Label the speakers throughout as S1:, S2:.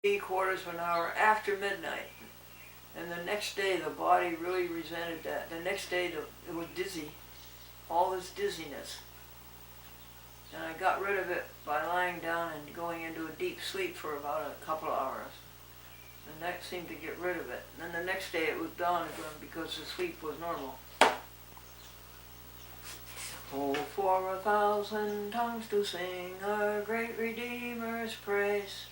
S1: 3/4 of an hour after midnight. And the next day the body really resented that. The next day it was dizzy, all this dizziness. And I got rid of it by lying down and going into a deep sleep for about a couple of hours. And that seemed to get rid of it. And then the next day it was gone again because the sleep was normal. Oh, for 1,000 tongues to sing our great Redeemer's praise,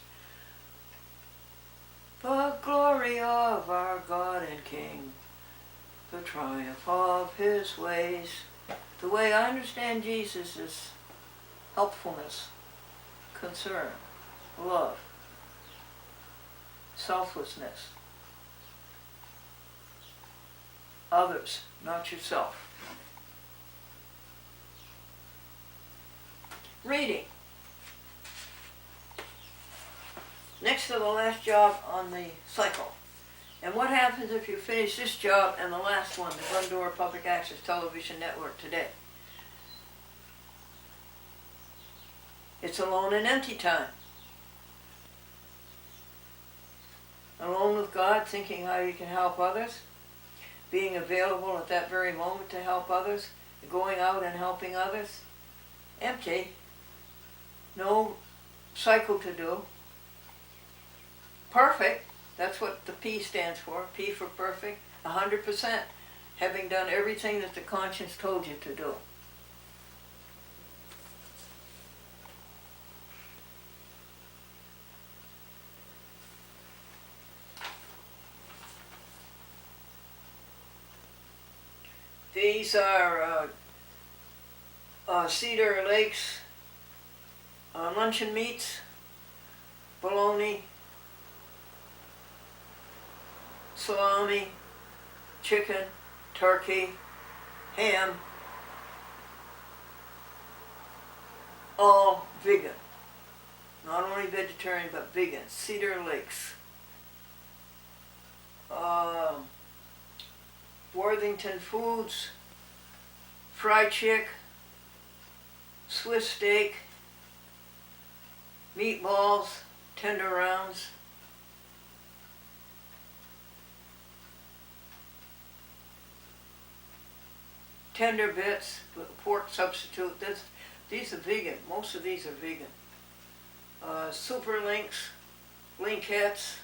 S1: the glory of our God and King, the triumph of his ways. The way I understand Jesus is helpfulness, concern, love, selflessness, others, not yourself. Reading. Next to the last job on the cycle. And what happens if you finish this job and the last one, the Glendora Public Access Television Network today? It's alone and empty time. Alone with God, thinking how you can help others, being available at that very moment to help others, going out and helping others. Empty. No cycle to do. Perfect. That's what the P stands for. P for perfect. 100%. Having done everything that the conscience told you to do. These are Cedar Lakes luncheon meats, bologna, salami, chicken, turkey, ham, all vegan. Not only vegetarian, but vegan. Cedar Lakes. Worthington Foods, fried chick, Swiss steak, meatballs, tender rounds, tender bits, pork substitute. These are vegan. Most of these are vegan. Super links, linkettes,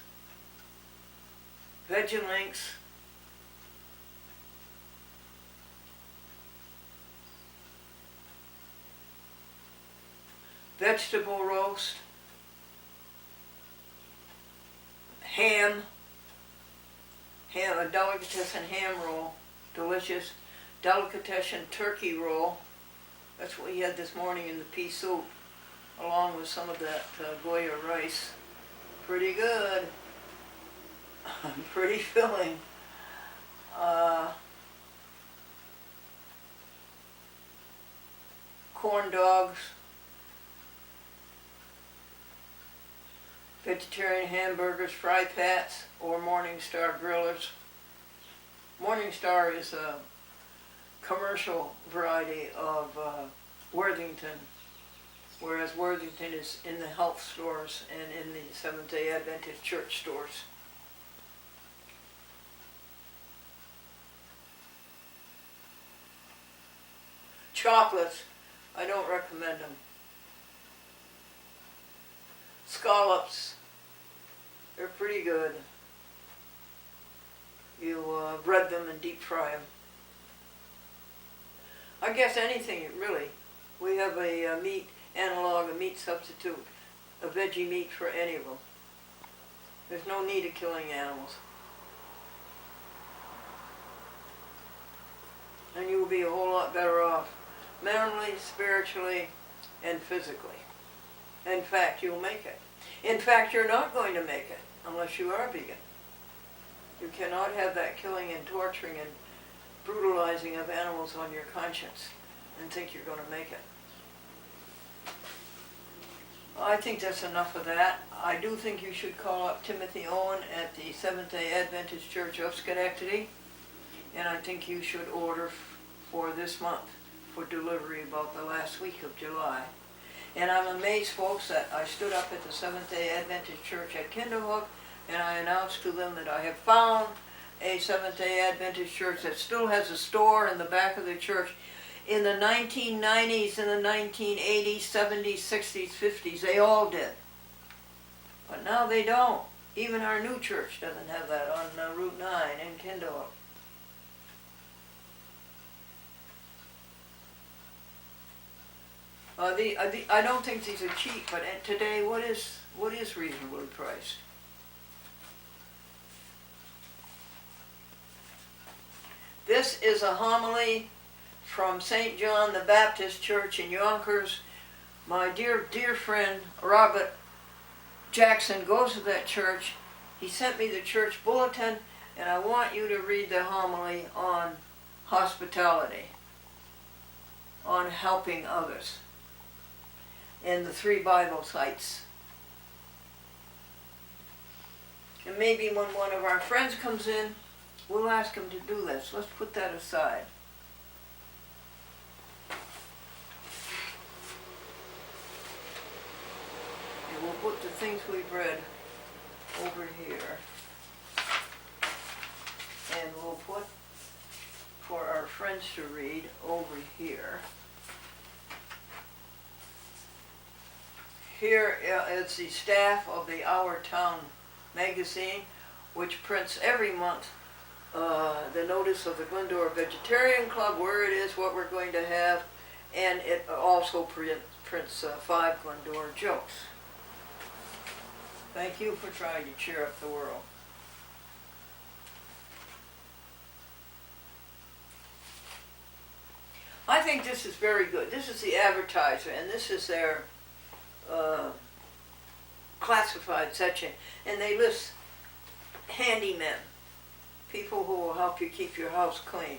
S1: Vegalinks, vegetable roast, ham, a delicatessen ham roll, delicious. Delicatessen turkey roll, that's what we had this morning in the pea soup, along with some of that Goya rice. Pretty good. Pretty filling. Corn dogs, vegetarian hamburgers, fry pats, or Morningstar grillers. Morningstar is a commercial variety of Worthington, whereas Worthington is in the health stores and in the Seventh-day Adventist church stores. Chocolates, I don't recommend them. Scallops, they're pretty good. You bread them and deep fry them. I guess anything, really. We have a meat analog, a meat substitute, a veggie meat for any of them. There's no need of killing animals. And you will be a whole lot better off, mentally, spiritually, and physically. In fact, you'll make it. In fact, you're not going to make it unless you are vegan. You cannot have that killing and torturing and brutalizing of animals on your conscience and think you're going to make it. I think that's enough of that. I do think you should call up Timothy Owen at the Seventh-day Adventist Church of Schenectady, and I think you should order for this month for delivery about the last week of July. And I'm amazed, folks, that I stood up at the Seventh-day Adventist Church at Kinderhook and I announced to them that I have found a Seventh-day Adventist church that still has a store in the back of the church. In the 1990s, in the 1980s, 70s, 60s, 50s, they all did. But now they don't. Even our new church doesn't have that on Route 9 in Kinderhook. I don't think these are cheap, but today, what is reasonably priced? This is a homily from St. John the Baptist Church in Yonkers. My dear friend Robert Jackson goes to that church. He sent me the church bulletin, and I want you to read the homily on hospitality, on helping others, in the 3 Bible sites. And maybe when one of our friends comes in, we'll ask him to do this. Let's put that aside. And we'll put the things we've read over here. And we'll put, for our friends to read, over here. Here is the staff of the Our Town magazine, which prints every month the notice of the Glendora Vegetarian Club, where it is, what we're going to have, and it also prints 5 Glendora jokes. Thank you for trying to cheer up the world. I think this is very good. This is the advertiser, and this is their classified section, and they list handymen, people who will help you keep your house clean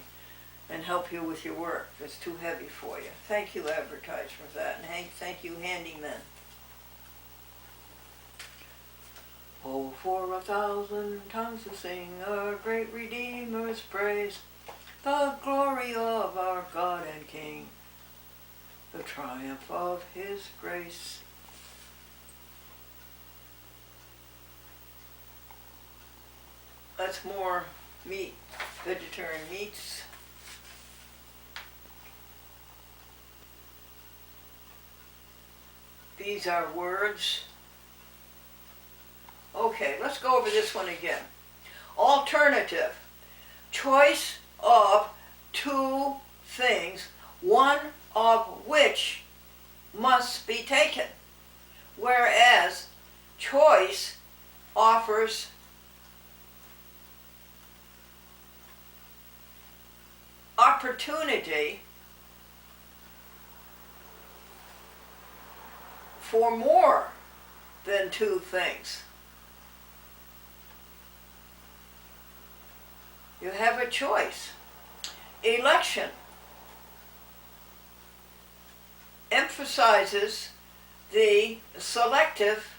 S1: and help you with your work that's too heavy for you. Thank you, advertise, for that, and thank you, handymen. Oh, for 1,000 tongues to sing our great Redeemer's praise, the glory of our God and King, the triumph of His grace. That's more meat, vegetarian meats. These are words. Okay, let's go over this one again. Alternative. Choice of 2 things, one of which must be taken. Whereas choice offers opportunity for more than 2 things. You have a choice. Election emphasizes the selective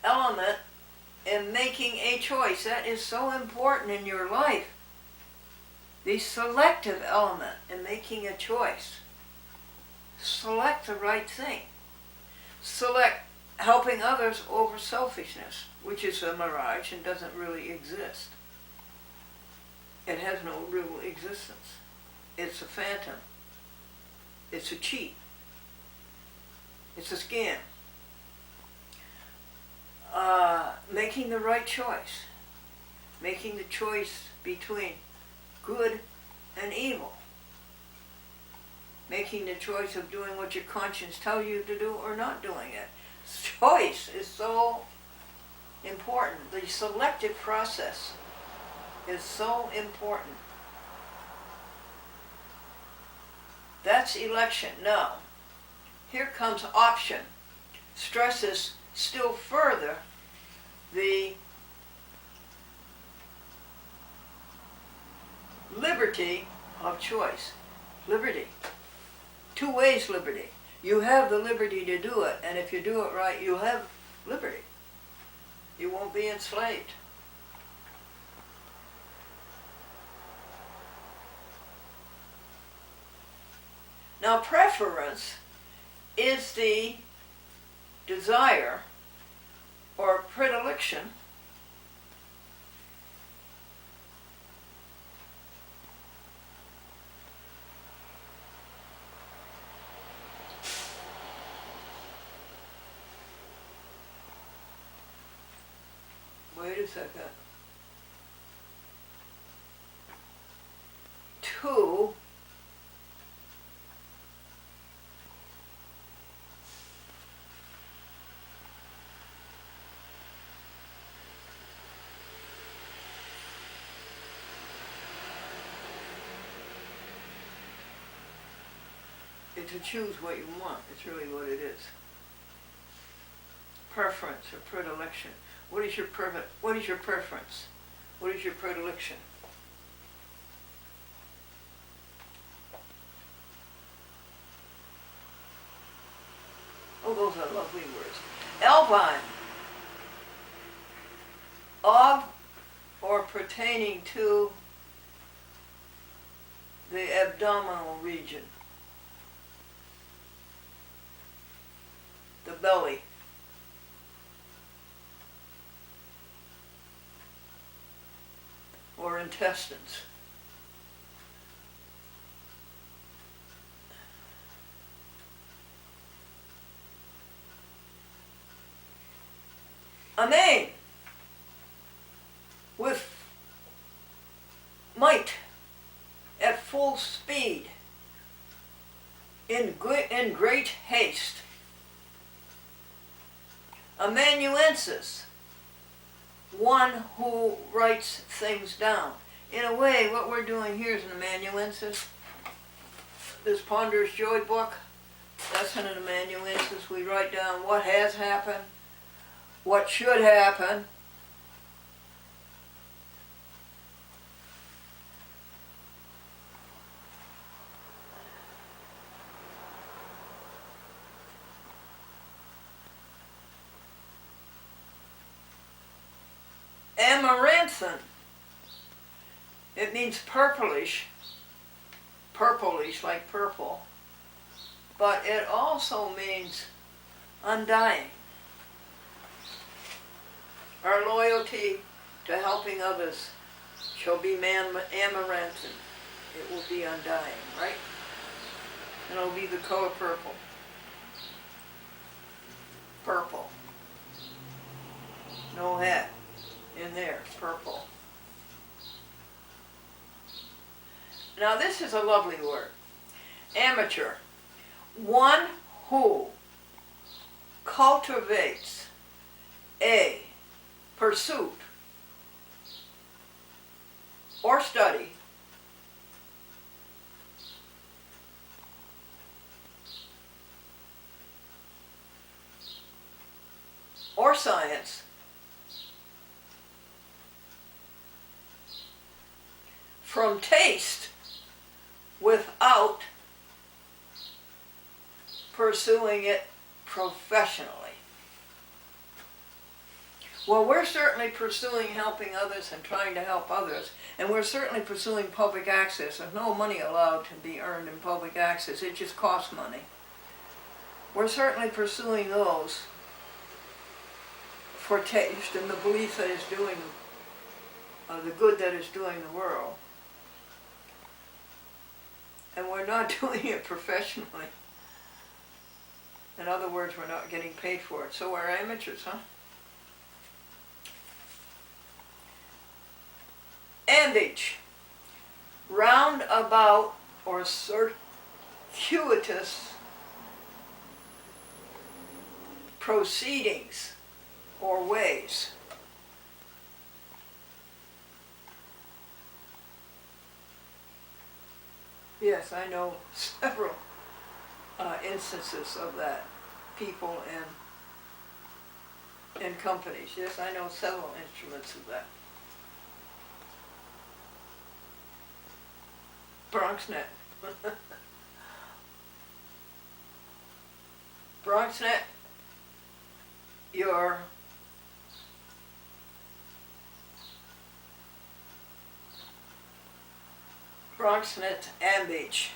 S1: element in making a choice. That is so important in your life. The selective element in making a choice. Select the right thing. Select helping others over selfishness, which is a mirage and doesn't really exist. It has no real existence. It's a phantom. It's a cheat. It's a scam. Making the right choice. Making the choice between good and evil. Making the choice of doing what your conscience tells you to do or not doing it. Choice is so important. The selective process is so important. That's election. Now, here comes option. Stresses still further the liberty of choice. Liberty. 2 ways liberty. You have the liberty to do it, and if you do it right, you have liberty. You won't be enslaved. Now, preference is the desire, or predilection wait a second, to to choose what you want. It's really what it is. Preference or predilection. What is your preference? What is your preference? What is your predilection? Oh, those are lovely words. Alpine. Of or pertaining to the abdominal region. The belly. Or intestines. Amain. With might, at full speed, in great haste. Amanuensis, one who writes things down. In a way, what we're doing here is an amanuensis. This Ponderous Joy book, that's an amanuensis. We write down what has happened, what should happen, amaranthine. It means purplish like purple, but it also means undying. Our loyalty to helping others shall be amaranthine. It will be undying, right? And it'll be the color purple. Purple. No hat in there, purple. Now this is a lovely word. Amateur. One who cultivates a pursuit or study or science from taste without pursuing it professionally. Well, we're certainly pursuing helping others and trying to help others, and we're certainly pursuing public access. There's no money allowed to be earned in public access. It just costs money. We're certainly pursuing those for taste and the belief that it's doing the good that it's doing the world. And we're not doing it professionally. In other words, we're not getting paid for it. So we're amateurs, huh? Ambage. Roundabout or circuitous proceedings or ways. Yes, I know several instances of that. People and companies. Yes, I know several instruments of that. BronxNet. BronxNet, your BronxNet Ambage.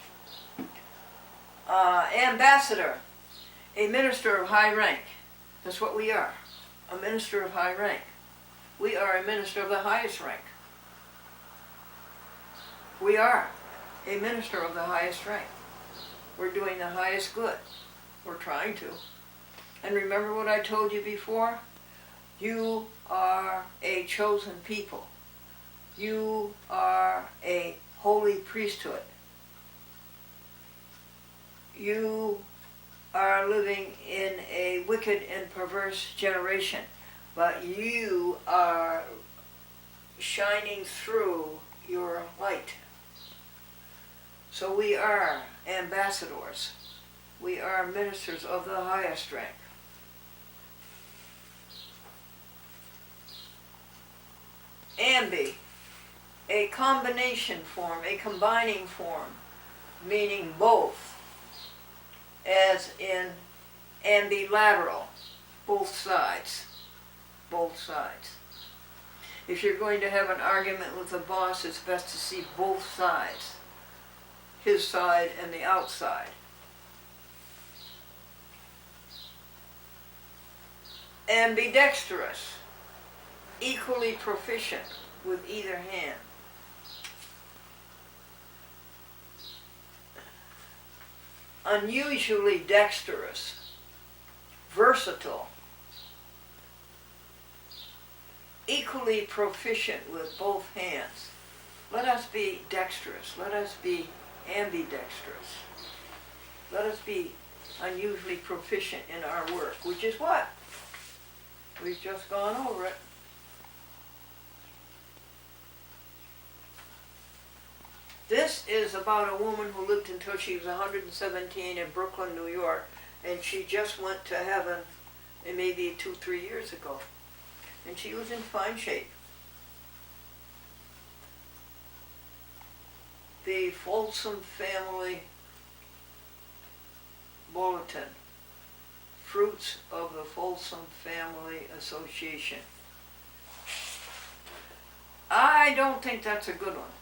S1: Ambassador, a minister of high rank. That's what we are, a minister of high rank. We are a minister of the highest rank. We are a minister of the highest rank. We're doing the highest good. We're trying to. And remember what I told you before? You are a chosen people. You are a holy priesthood. You are living in a wicked and perverse generation, but you are shining through your light. So we are ambassadors. We are ministers of the highest rank. Ambi, a combination form, a combining form, meaning both, as in ambilateral, both sides, both sides. If you're going to have an argument with the boss, it's best to see both sides, his side and the outside. Ambidextrous, equally proficient with either hand. Unusually dexterous, versatile, equally proficient with both hands. Let us be dexterous. Let us be ambidextrous. Let us be unusually proficient in our work, which is what? We've just gone over it. This is about a woman who lived until she was 117 in Brooklyn, New York, and she just went to heaven maybe 2-3 years ago. And she was in fine shape. The Folsom Family Bulletin, Fruits of the Folsom Family Association. I don't think that's a good one,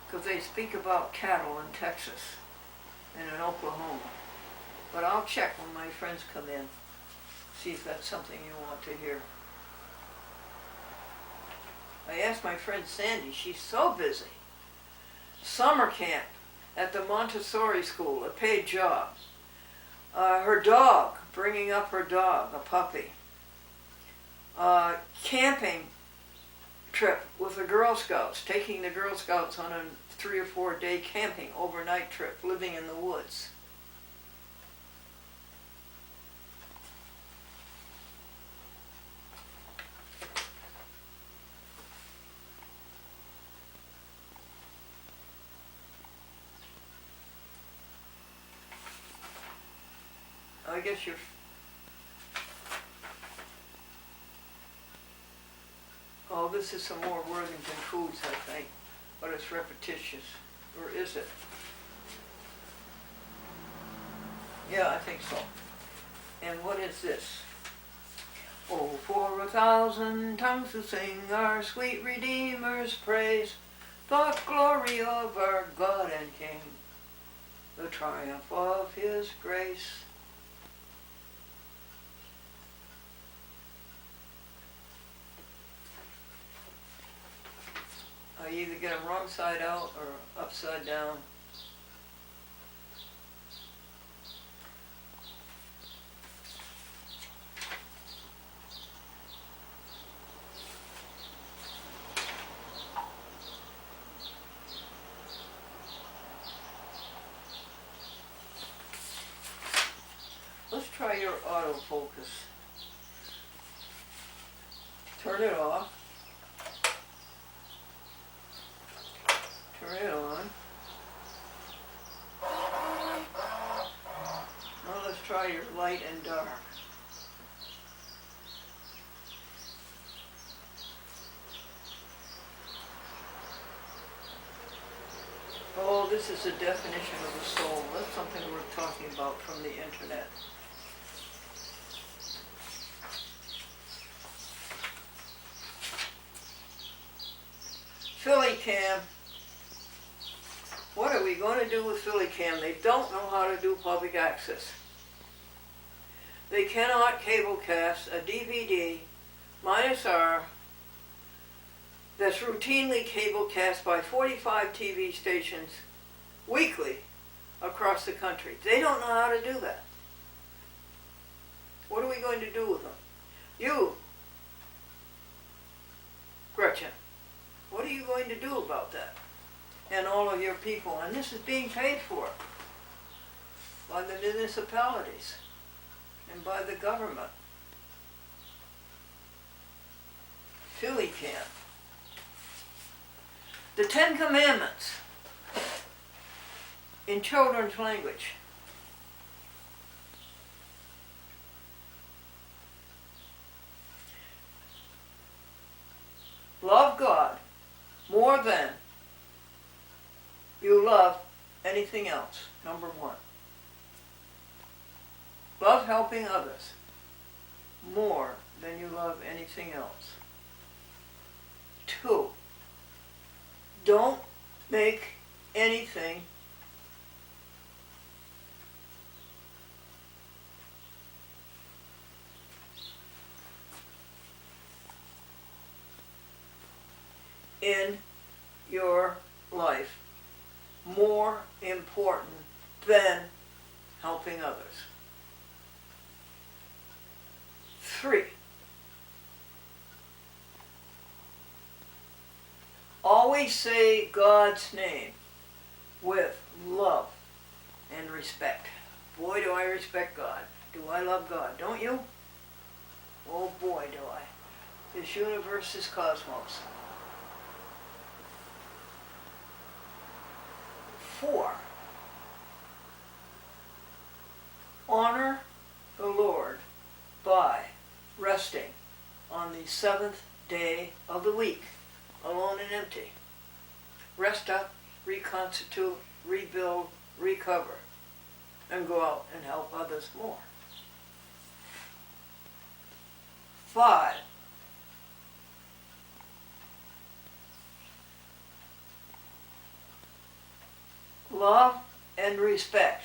S1: because they speak about cattle in Texas and in Oklahoma. But I'll check when my friends come in, see if that's something you want to hear. I asked my friend Sandy, she's so busy. Summer camp at the Montessori school, a paid job. Her dog, bringing up her dog, a puppy. Camping trip with the Girl Scouts, taking the Girl Scouts on a 3 or 4 day camping overnight trip, living in the woods. I guess you're... Oh, this is some more Worthington Foods, I think, but it's repetitious. Or is it? Yeah, I think so. And what is this? Oh, for 1,000 tongues to sing our sweet Redeemer's praise, the glory of our God and King, the triumph of His grace. I either get them wrong side out or upside down. Let's try your autofocus. Turn it off. Turn it on. Now let's try your light and dark. Oh, this is a definition of the soul. That's something worth talking about from the internet. PhillyCam. What are we going to do with PhillyCam? They don't know how to do public access. They cannot cablecast a DVD minus R that's routinely cablecast by 45 TV stations weekly across the country. They don't know how to do that. What are we going to do with them? You, Gretchen, what are you going to do about that? And all of your people. And this is being paid for by the municipalities and by the government. Philly can. The Ten Commandments in children's language. Love God more than you love anything else, number one. Love helping others more than you love anything else. 2, don't make anything in your life more important than helping others. 3, always say God's name with love and respect. Boy, do I respect God. Do I love God? Don't you? Oh boy, do I. This universe is cosmos. 4, honor the Lord by resting on the 7th day of the week, alone and empty. Rest up, reconstitute, rebuild, recover, and go out and help others more. 5, love and respect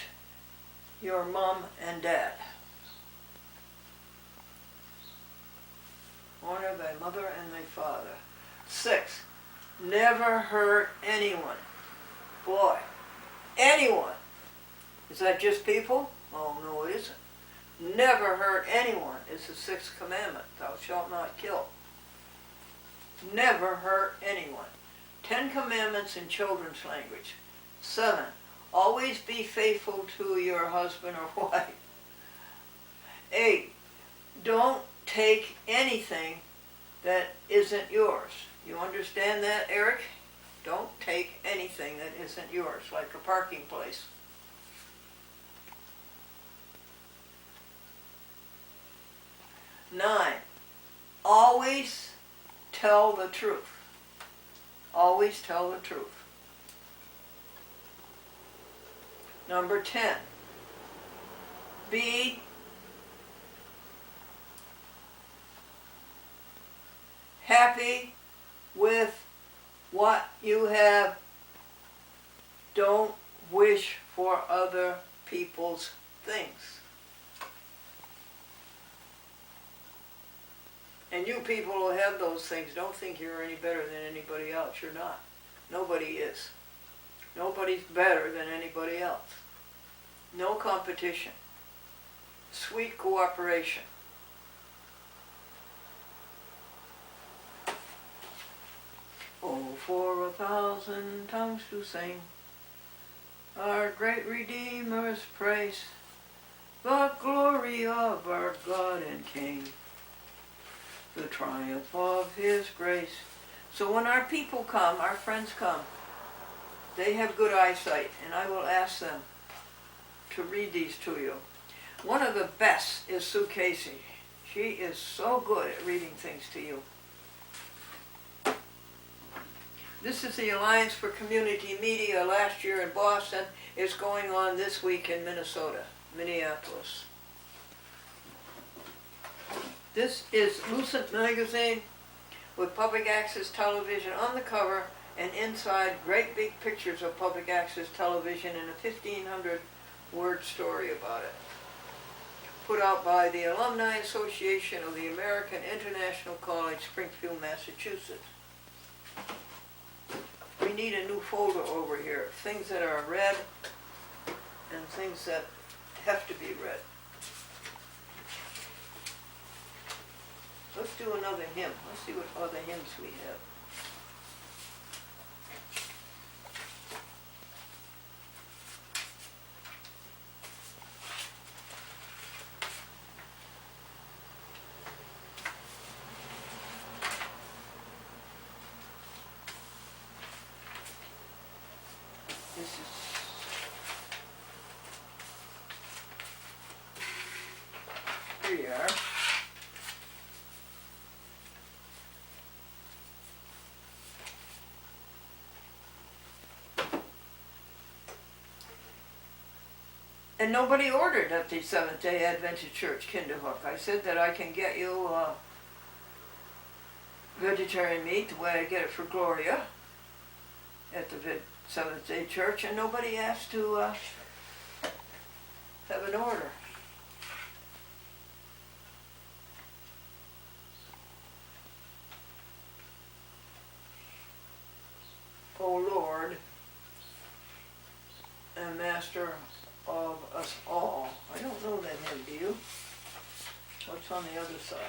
S1: your mom and dad. Honor thy mother and thy father. 6, never hurt anyone. Boy, anyone. Is that just people? Oh, no, it isn't. Never hurt anyone is the 6th commandment. Thou shalt not kill. Never hurt anyone. 10 commandments in children's language. 7, always be faithful to your husband or wife. 8, don't take anything that isn't yours. You understand that, Eric? Don't take anything that isn't yours, like a parking place. 9, always tell the truth. Always tell the truth. Number 10, be happy with what you have. Don't wish for other people's things. And you people who have those things, don't think you're any better than anybody else. You're not. Nobody is. Nobody's better than anybody else. No competition. Sweet cooperation. Oh, for 1,000 tongues to sing our great Redeemer's praise, the glory of our God and King, the triumph of His grace. So when our people come, our friends come, they have good eyesight, and I will ask them to read these to you. One of the best is Sue Casey. She is so good at reading things to you. This is the Alliance for Community Media last year in Boston. It's going on this week in Minnesota, Minneapolis. This is Lucent Magazine with public access television on the cover, and inside great big pictures of public access television and a 1,500 word story about it. put out by the Alumni Association of the American International College, Springfield, Massachusetts. We need a new folder over here, things that are read and things that have to be read. Let's do another hymn. Let's see what other hymns we have. This is here you are. And nobody ordered at the Seventh-day Adventist Church, Kinderhook. I said that I can get you vegetarian meat the way I get it for Gloria at the Seventh-day Church, and nobody asked to have an order. O Lord and Master of us all. I don't know that hymn, do you? What's on the other side?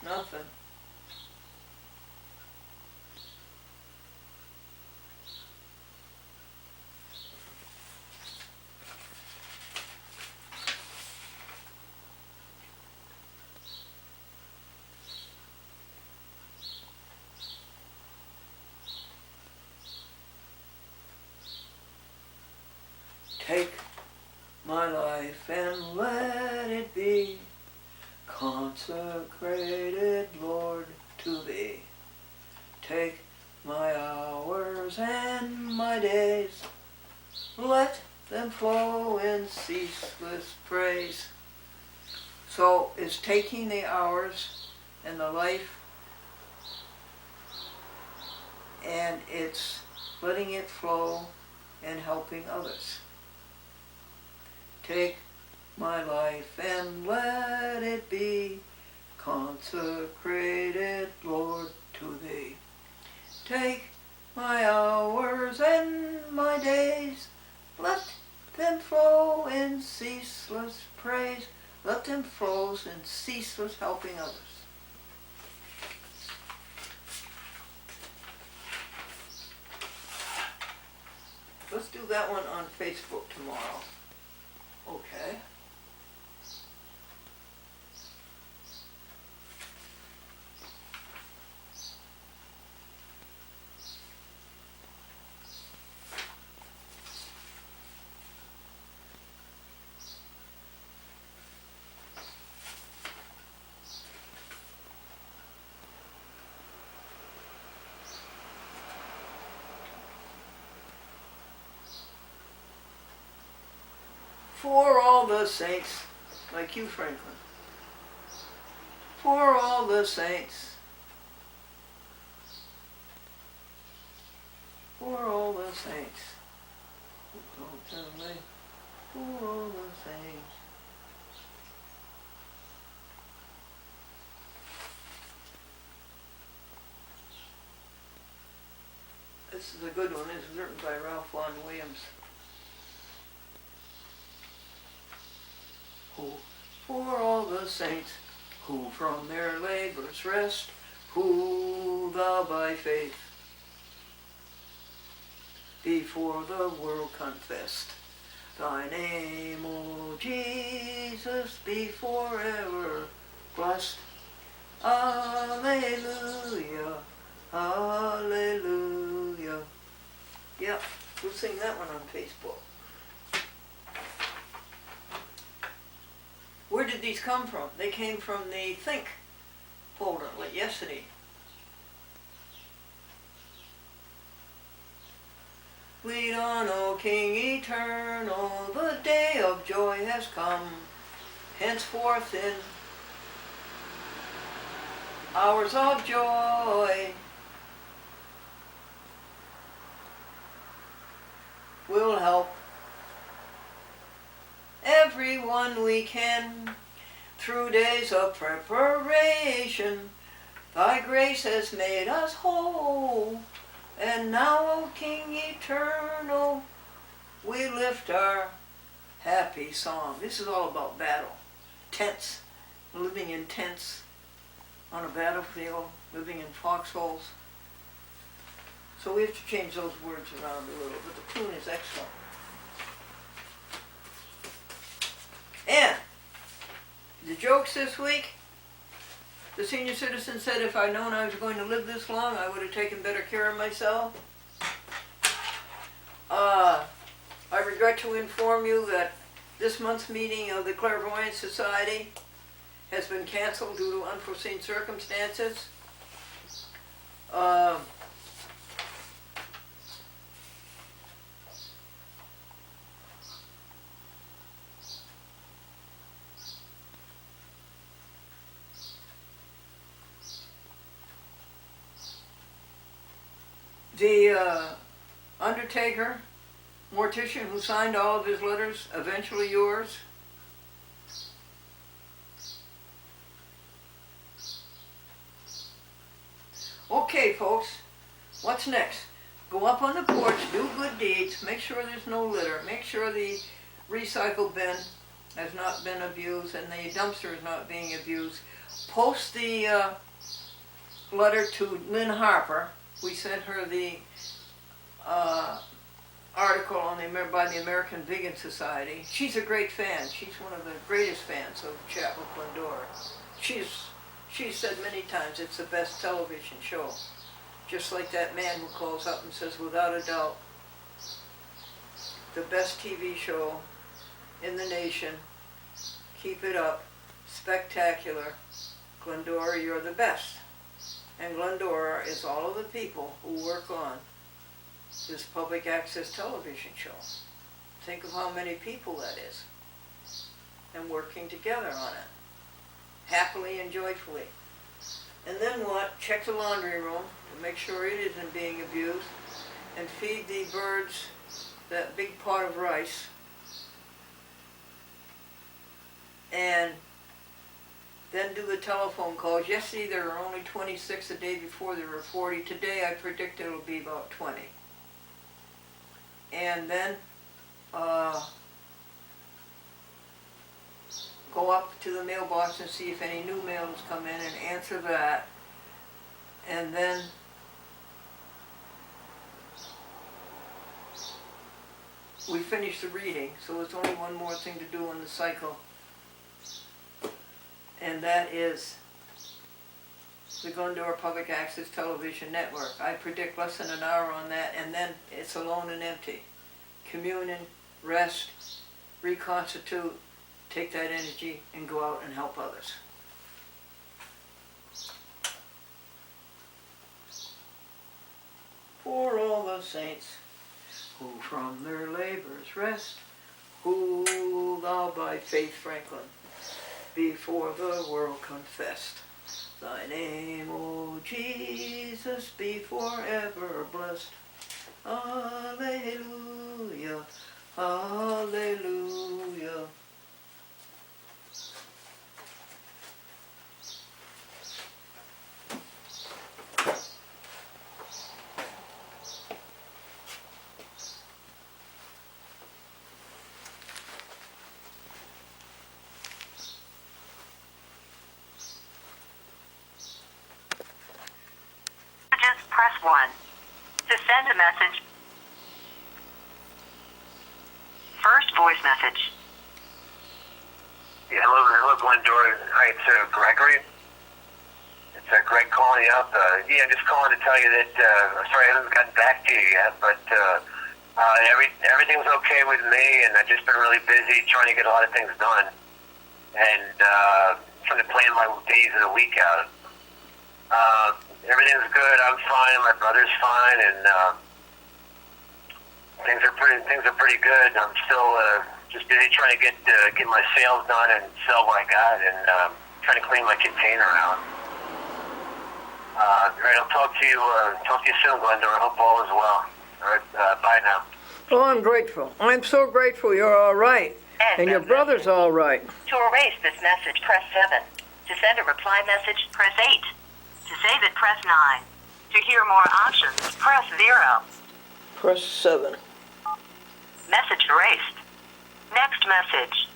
S1: Nothing. Take my life and let it be consecrated, Lord, to Thee. Take my hours and my days, let them flow in ceaseless praise. So it's taking the hours and the life, and it's letting it flow and helping others. Take my life and let it be consecrated, Lord, to Thee. Take my hours and my days, let them flow in ceaseless praise, let them flow in ceaseless helping others. Let's do that one on Facebook tomorrow. Okay. For all the saints, like you, Franklin. For all the saints. For all the saints. Don't tell me. For all the saints. This is a good one. This is written by Ralph Vaughan Williams. For all the saints who from their labors rest, who thou by faith before the world confessed. Thy name, O Jesus, be forever blessed. Alleluia, alleluia. Yeah, we'll sing that one on Facebook. Where did these come from? They came from the Think folder, like yesterday. Lead on, O King eternal, the day of joy has come. Henceforth in hours of joy, will help everyone we can through days of preparation. Thy grace has made us whole, and now, O King eternal, we lift our happy song. This is all about battle. Tents, living in tents on a battlefield, living in foxholes. So we have to change those words around a little, but the tune is excellent. And the jokes this week, the senior citizen said if I'd known I was going to live this long, I would have taken better care of myself. I regret to inform you that this month's meeting of the Clairvoyant Society has been canceled due to unforeseen circumstances. The undertaker, mortician who signed all of his letters, eventually yours. Okay, folks, what's next? Go up on the porch, do good deeds, make sure there's no litter, make sure the recycle bin has not been abused and the dumpster is not being abused. Post the letter to Lynn Harper. We sent her the article on by the American Vegan Society. She's a great fan. She's one of the greatest fans of Chapel Glendora. She's said many times it's the best television show. Just like that man who calls up and says, without a doubt, the best TV show in the nation. Keep it up. Spectacular. Glendora, you're the best. And Glendora is all of the people who work on this public access television show. Think of how many people that is. And working together on it. Happily and joyfully. And then what? Check the laundry room to make sure it isn't being abused. And feed the birds that big pot of rice. And then do the telephone calls. Yesterday there were only 26. The day before there were 40. Today I predict it'll be about 20. And then go up to the mailbox and see if any new mail has come in and answer that. And then we finish the reading, so there's only one more thing to do in the cycle. And that is the Glendora Public Access Television Network. I predict less than an hour on that, and then it's alone and empty. Communion, rest, reconstitute, take that energy, and go out and help others. For all the saints who from their labors rest, who thou by faith, Franklin, before the world confessed. Thy name, O Jesus, be forever blessed. Alleluia, alleluia.
S2: Press 1. To send a message. First voice message.
S3: Yeah, hello, Glendora. Hi, it's Gregory. It's Greg calling you up. I'm just calling to tell you that, sorry I haven't gotten back to you yet, but everything's okay with me, and I've just been really busy trying to get a lot of things done, and trying to plan my days of the week out. Everything's good. I'm fine. My brother's fine, and things are pretty good. I'm still just busy trying to get my sales done and sell what I got, and trying to clean my container out. All right, I'll talk to you soon, Glendora. I hope all is well. All right, bye now.
S1: Oh, I'm grateful. I'm so grateful you're all right.
S2: End
S1: And your
S2: of
S1: brother's
S2: message.
S1: all right.
S2: To erase this message, press 7. To send a reply message, press 8. To save it, press 9. To hear more options, press 0.
S1: Press 7.
S2: Message erased. Next message.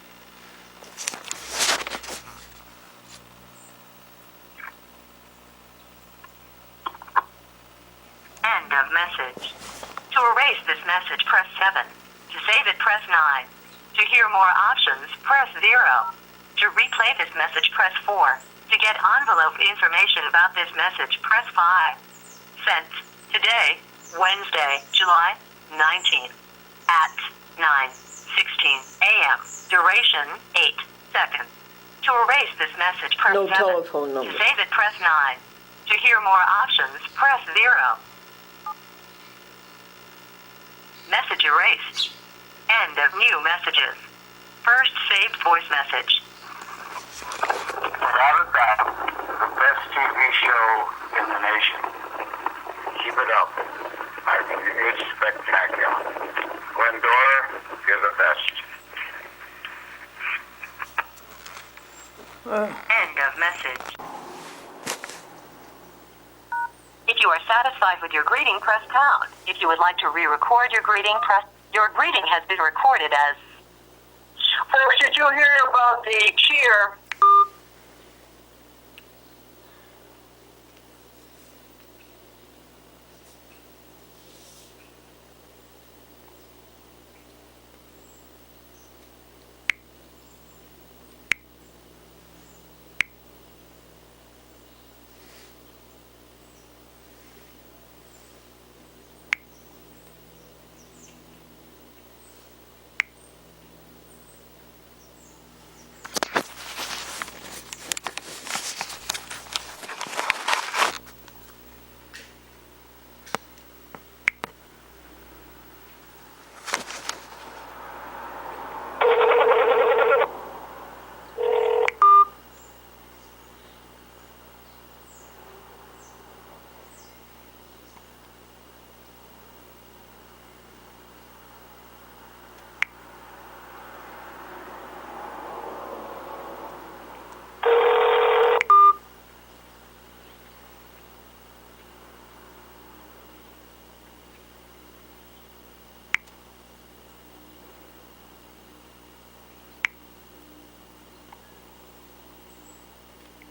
S2: End of message. To erase this message, press 7. To save it, press 9. To hear more options, press 0. To replay this message, press 4. To get envelope information about this message, press 5. Sent today, Wednesday, July 19th at 9:16 a.m. Duration 8 seconds. To erase this message, press
S1: No
S2: 7.
S1: telephone number.
S2: To save it, press 9. To hear more options, press 0. Message erased. End of new messages. First saved voice message.
S3: Without a doubt, the best TV show in the nation. Keep it up. I think it's spectacular. Glendora, you're the best.
S2: End of message. If you are satisfied with your greeting, press pound. If you would like to re-record your greeting, press... Your greeting has been recorded as... Folks, did you hear about the cheer?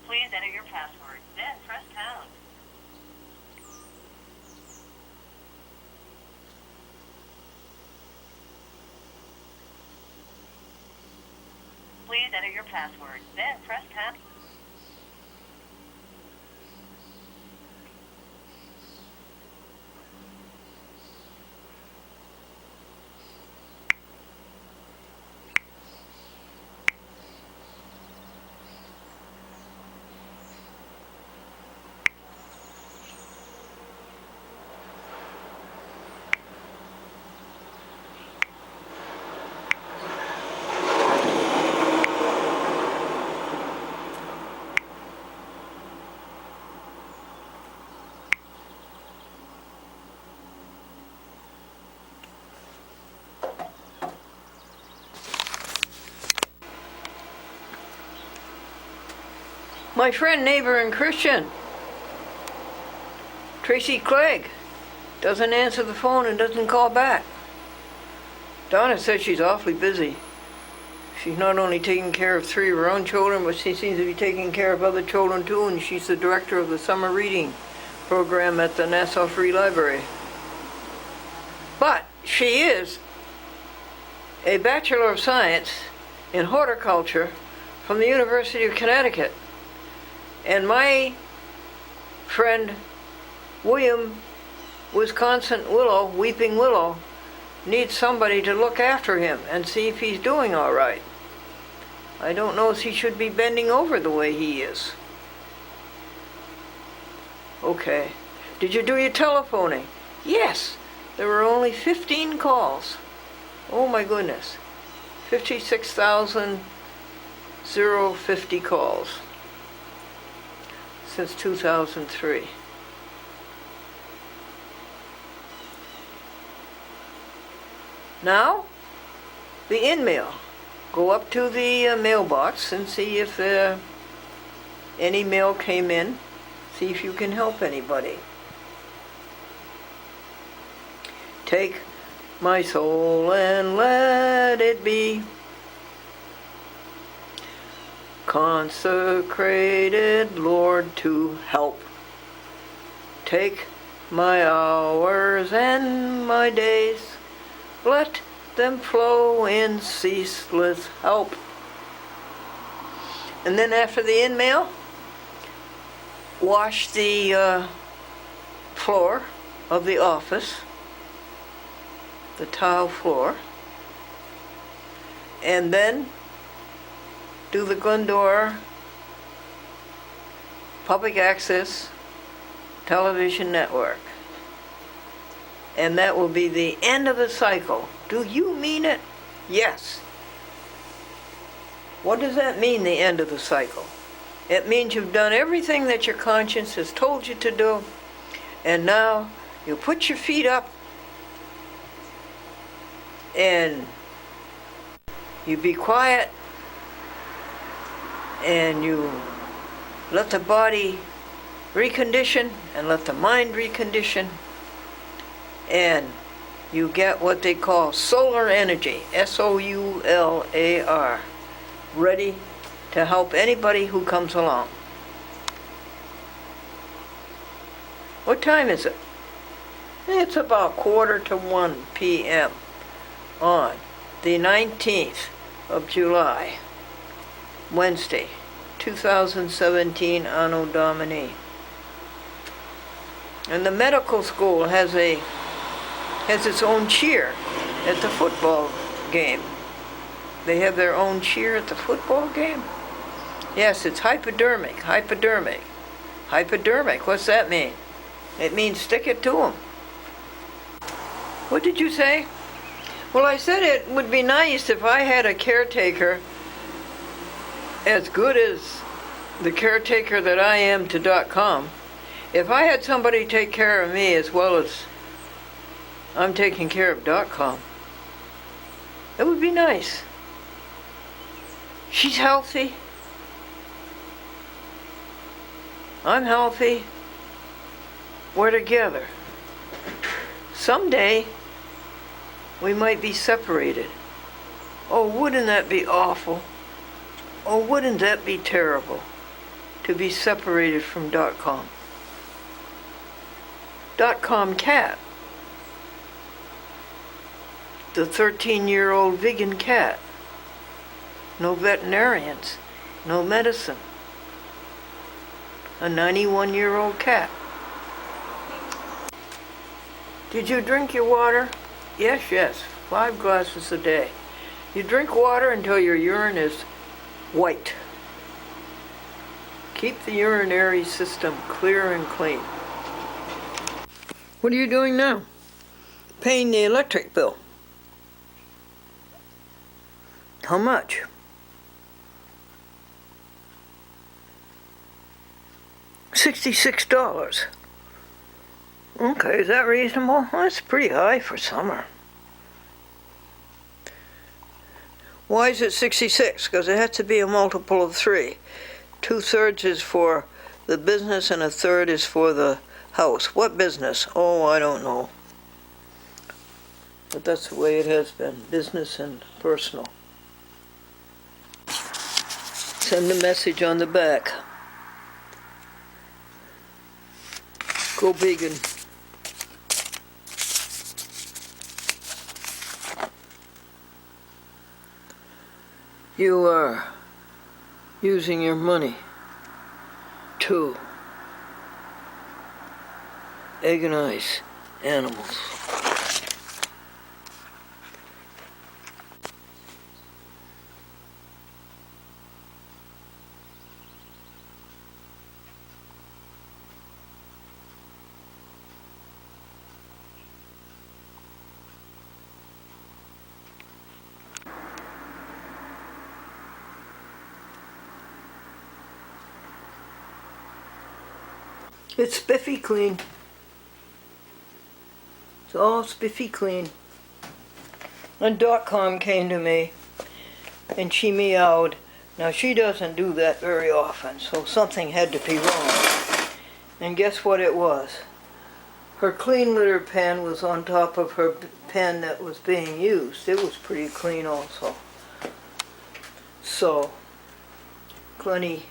S2: Please enter your password, then press pound. Please enter your password, then press pound.
S1: My friend, neighbor, and Christian, Tracy Clegg, doesn't answer the phone and doesn't call back. Donna says she's awfully busy. She's not only taking care of 3 of her own children, but she seems to be taking care of other children too, and she's the director of the summer reading program at the Nassau Free Library. But she is a Bachelor of Science in Horticulture from the University of Connecticut. And my friend William Wisconsin Willow, Weeping Willow, needs somebody to look after him and see if he's doing all right. I don't know if he should be bending over the way he is. Okay. Did you do your telephoning? Yes. There were only 15 calls. Oh my goodness. 56,050 calls since 2003. Now, the in-mail. Go up to the mailbox and see if any mail came in. See if you can help anybody. Take my soul and let it be consecrated, Lord, to help. Take my hours and my days, let them flow in ceaseless help. And then after the in-mail, wash the floor of the office, the tile floor, and then do the Glendora Public Access Television Network. And that will be the end of the cycle. Do you mean it? Yes. What does that mean, the end of the cycle? It means you've done everything that your conscience has told you to do, and now you put your feet up and you be quiet and you let the body recondition and let the mind recondition, and you get what they call solar energy, S-O-U-L-A-R, ready to help anybody who comes along. What time is it? It's about 1:45 p.m. on the 19th of July, Wednesday, 2017, Anno Domini. And the medical school has its own cheer at the football game. They have their own cheer at the football game? Yes, it's hypodermic. Hypodermic, what's that mean? It means stick it to them. What did you say? Well, I said it would be nice if I had a caretaker as good as the caretaker that I am to .com. If I had somebody take care of me as well as I'm taking care of .com, it would be nice. She's healthy. I'm healthy. We're together. Someday, we might be separated. Oh, wouldn't that be awful? Oh, wouldn't that be terrible to be separated from .com? .com cat. The 13-year-old vegan cat. No veterinarians. No medicine. A 91-year-old cat. Did you drink your water? Yes, 5 glasses a day. You drink water until your urine is white. Keep the urinary system clear and clean. What are you doing now? Paying the electric bill. How much? $66. Okay, is that reasonable? Well, that's pretty high for summer. Why is it 66? Because it has to be a multiple of 3. 2/3 is for the business and 1/3 is for the house. What business? Oh, I don't know. But that's the way it has been. Business and personal. Send a message on the back. Go vegan. You are using your money to agonize animals. It's spiffy clean. It's all spiffy clean. And .com came to me, and she meowed. Now she doesn't do that very often, so something had to be wrong. And guess what it was? Her clean litter pen was on top of her pen that was being used. It was pretty clean also. So, Glennie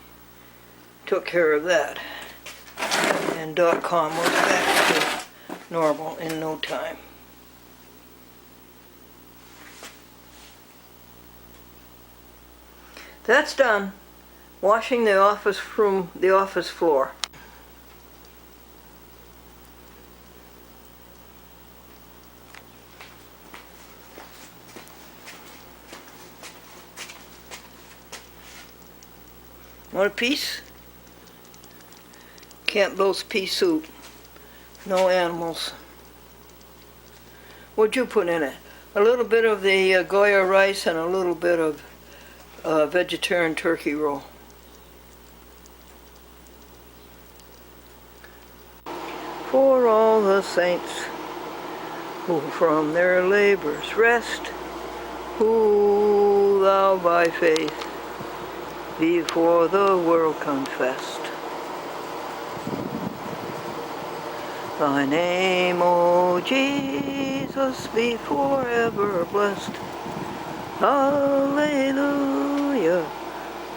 S1: took care of that. And .com was back to normal in no time. That's done. Washing the office room, the office floor. Want a piece? Can't boast pea soup. No animals. What'd you put in it? A little bit of the Goya rice and a little bit of vegetarian turkey roll. For all the saints who from their labors rest, who thou by faith before the world confessed. Thy name, O Jesus, be forever blessed. Hallelujah,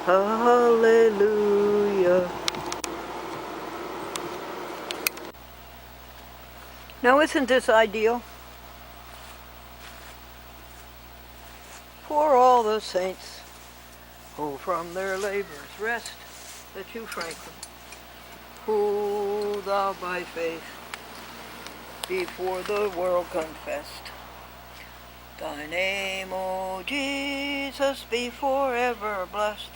S1: hallelujah. Now isn't this ideal? For all the saints who from their labors rest, that you, Franklin, who thou by faith before the world confessed. Thy name, O Jesus, be forever blessed.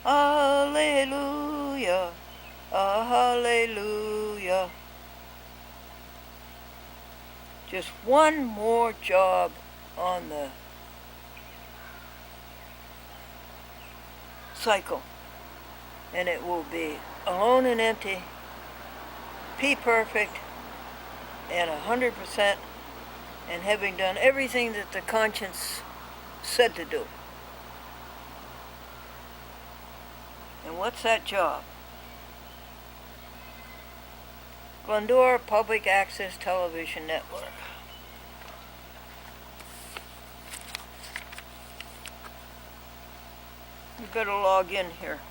S1: Alleluia, alleluia. Just one more job on the cycle, and it will be alone and empty, P-perfect, and 100%, and having done everything that the conscience said to do. And what's that job? Glendora Public Access Television Network. You better log in here.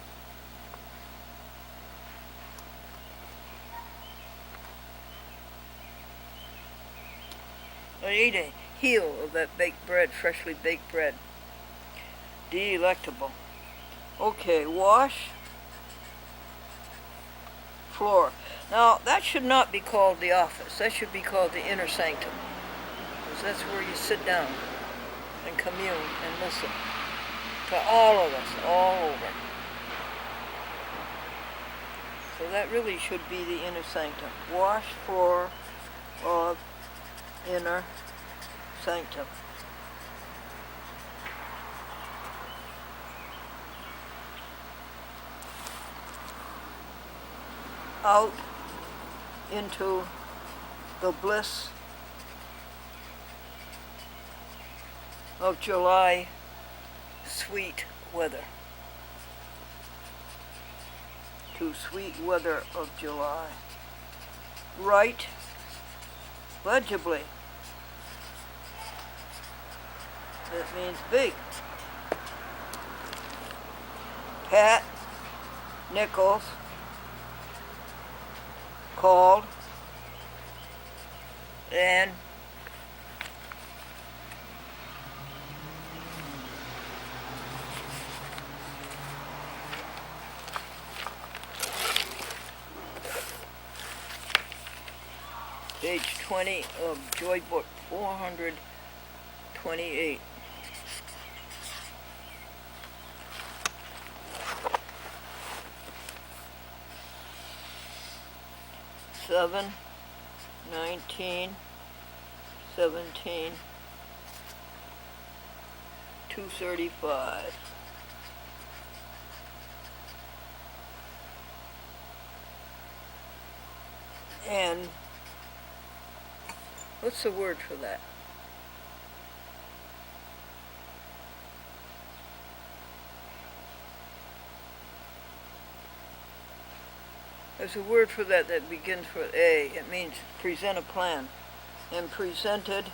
S1: I ate a heel of that baked bread, freshly baked bread. Delectable. Okay, wash floor. Now, that should not be called the office. That should be called the inner sanctum. Because that's where you sit down and commune and listen to all of us, all over. So that really should be the inner sanctum. Wash floor of inner sanctum. Out into the bliss of July sweet weather. To sweet weather of July. Write legibly. That means big. Pat Nichols called and page 20 of Joy Book 428. Seven, 19, 17, 235. And what's the word for that? There's a word for that that begins with A. It means present a plan. And presented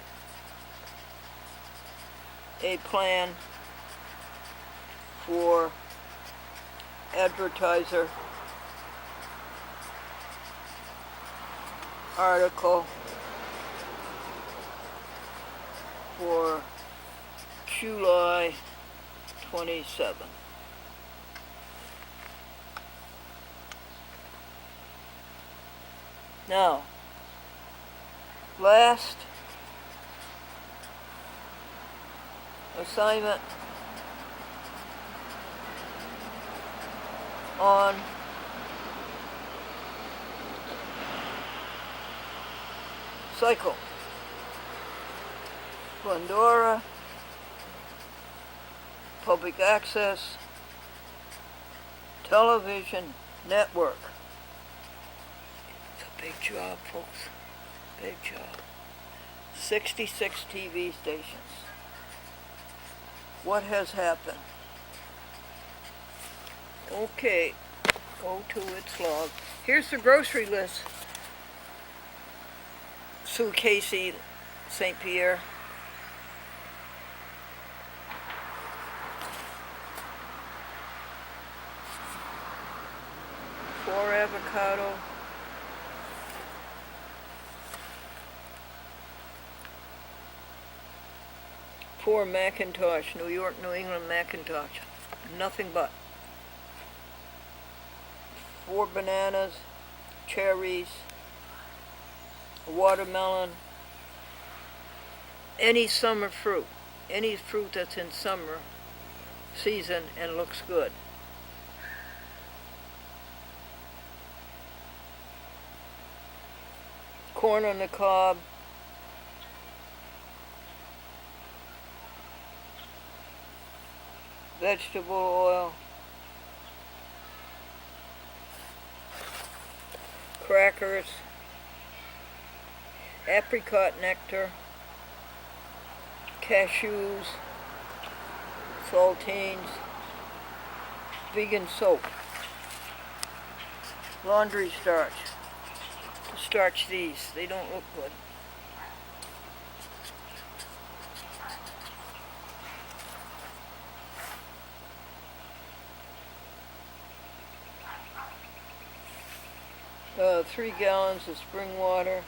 S1: a plan for advertiser, article for July 27. Now, last assignment on cycle. Glendora, public access, television network. It's a big job, folks. Big job. 66 TV stations. What has happened? Okay, go to its log. Here's the grocery list. Sue Casey, St. Pierre. Four avocado. Four Macintosh, New York, New England Macintosh. Nothing but. 4 bananas, cherries, a watermelon, any summer fruit, any fruit that's in summer season and looks good. Corn on the cob, vegetable oil, crackers, apricot nectar, cashews, saltines, vegan soap, laundry starch. Starch these, they don't look good. 3 gallons of spring water.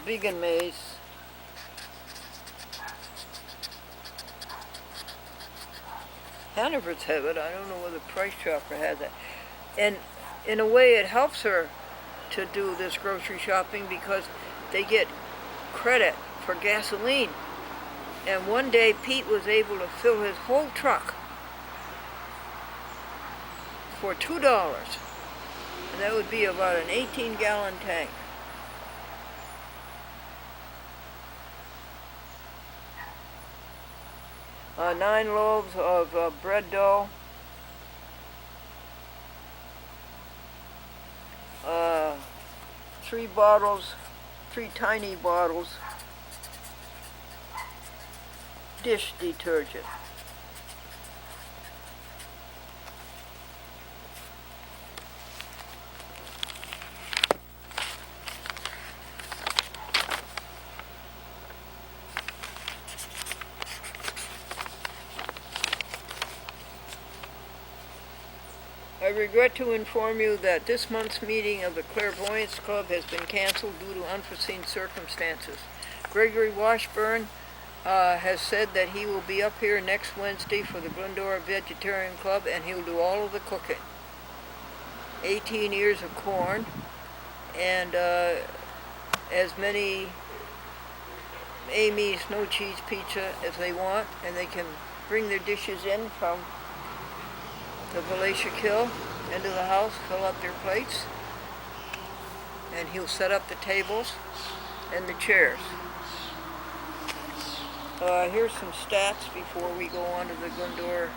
S1: Vegan maize. Hannaford's have it. I don't know whether Price Chopper has it. And in a way it helps her to do this grocery shopping because they get credit for gasoline. And one day Pete was able to fill his whole truck for $2. And that would be about an 18-gallon tank. 9 loaves of bread dough. 3 bottles, 3 tiny bottles, dish detergent. I regret to inform you that this month's meeting of the Clairvoyance Club has been canceled due to unforeseen circumstances. Gregory Washburn has said that he will be up here next Wednesday for the Glendora Vegetarian Club and he'll do all of the cooking. 18 ears of corn and as many Amy's no cheese pizza as they want, and they can bring their dishes in from the Valatia Kill into the house, fill up their plates, and he'll set up the tables and the chairs. Here's some stats before we go on to the Glendora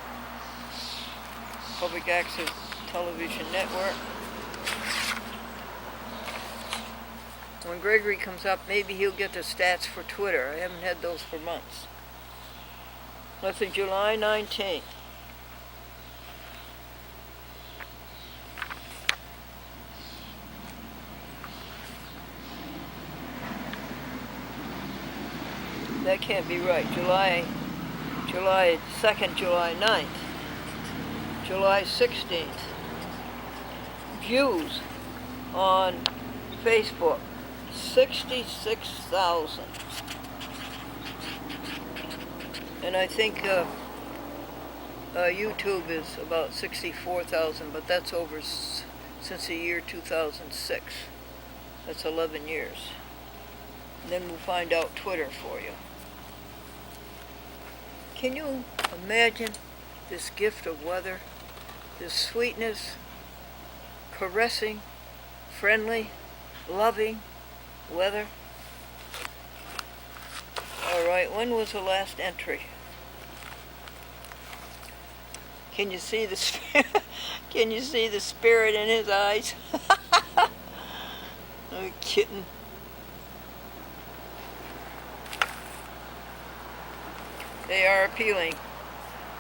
S1: Public Access Television Network. When Gregory comes up, maybe he'll get the stats for Twitter. I haven't had those for months. Let's see, July 19th. That can't be right. July 2nd, July 9th, July 16th. Views on Facebook, 66,000. And I think YouTube is about 64,000, but that's over since the year 2006. That's 11 years. And then we'll find out Twitter for you. Can you imagine this gift of weather? This sweetness, caressing, friendly, loving weather? All right, when was the last entry? Can you see the can you see the spirit in his eyes? Oh, kitten. They are appealing.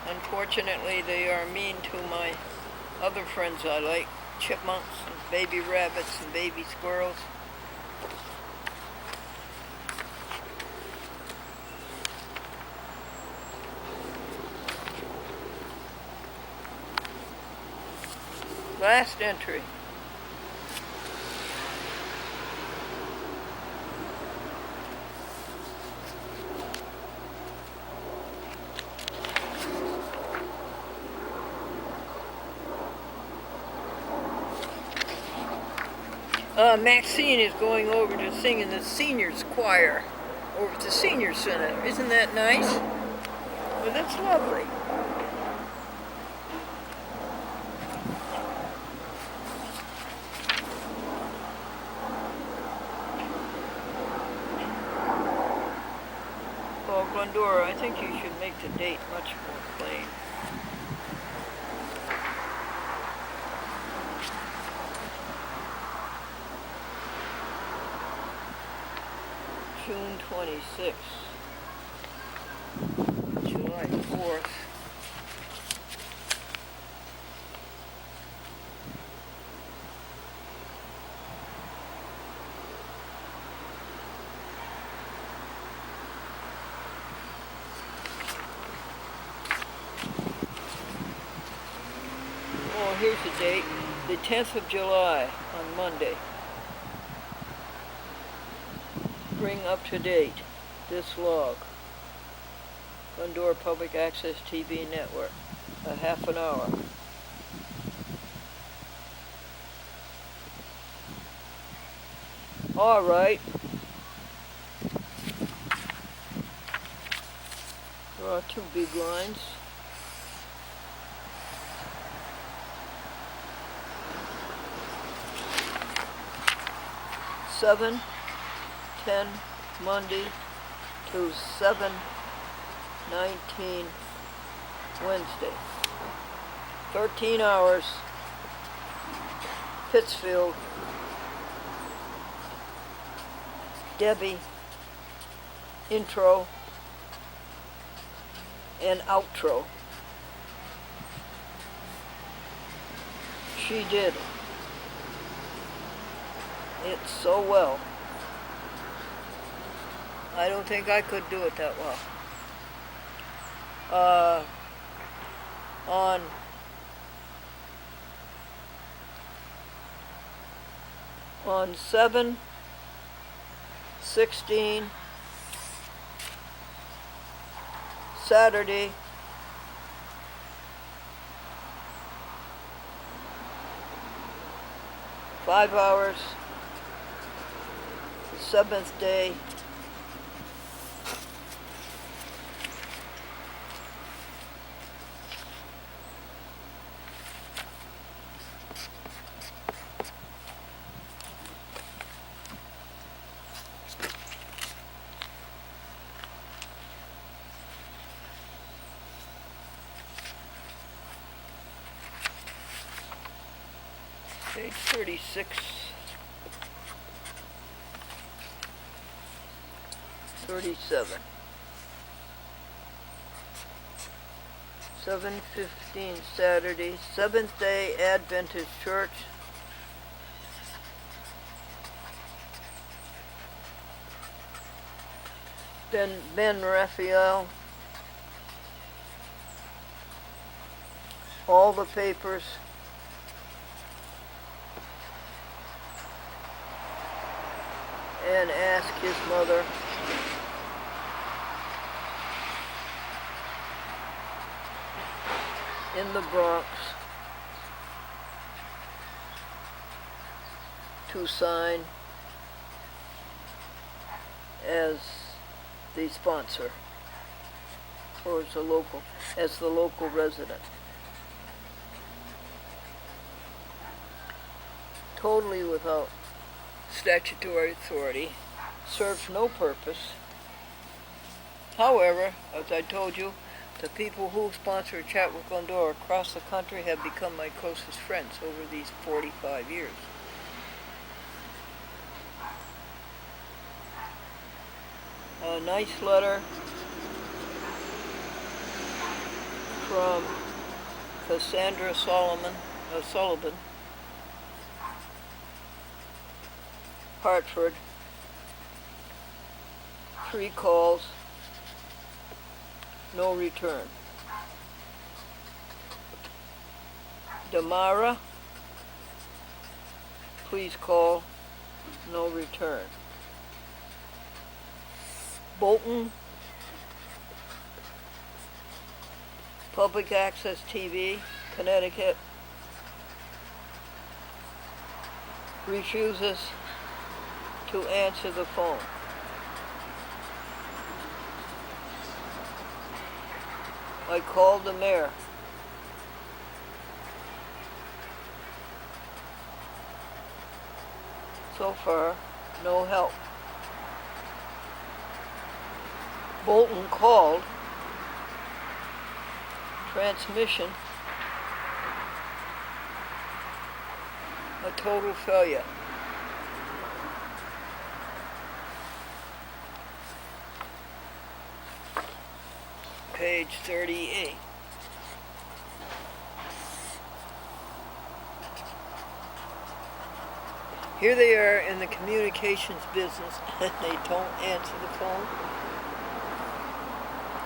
S1: Unfortunately, they are mean to my other friends I like, chipmunks and baby rabbits and baby squirrels. Last entry. Maxine is going over to sing in the seniors choir over at the senior center. Isn't that nice? Well, that's lovely. Well, Glendora, I think you should make the date much more plain. June 26th, July 4th. Oh, here's the date, the 10th of July on Monday. Bring up to date this log. Glendora Public Access TV Network. A half an hour. All right. Draw two big lines. Seven. 10 Monday to 7/19 Wednesday. 13 hours. Pittsfield. Debbie. Intro and outro. She did it so well. I don't think I could do it that well. On 7/16 Saturday, five hours, the seventh day. Page 36, 37. 7:15 Saturday, Seventh-day Adventist Church. Ben Raphael. All the papers. And ask his mother. In the Bronx to sign as the sponsor or as the local resident. Totally without statutory authority, serves no purpose. However, as I told you, the people who sponsor Chatwick Glendora across the country have become my closest friends over these 45 years. A nice letter from Cassandra Sullivan, Hartford. 3 calls, no return. Damara, please call, no return. Bolton, Public Access TV, Connecticut, refuses to answer the phone. I called the mayor. So far, no help. Bolton called. Transmission. A total failure. Page 38. Here they are in the communications business and they don't answer the phone.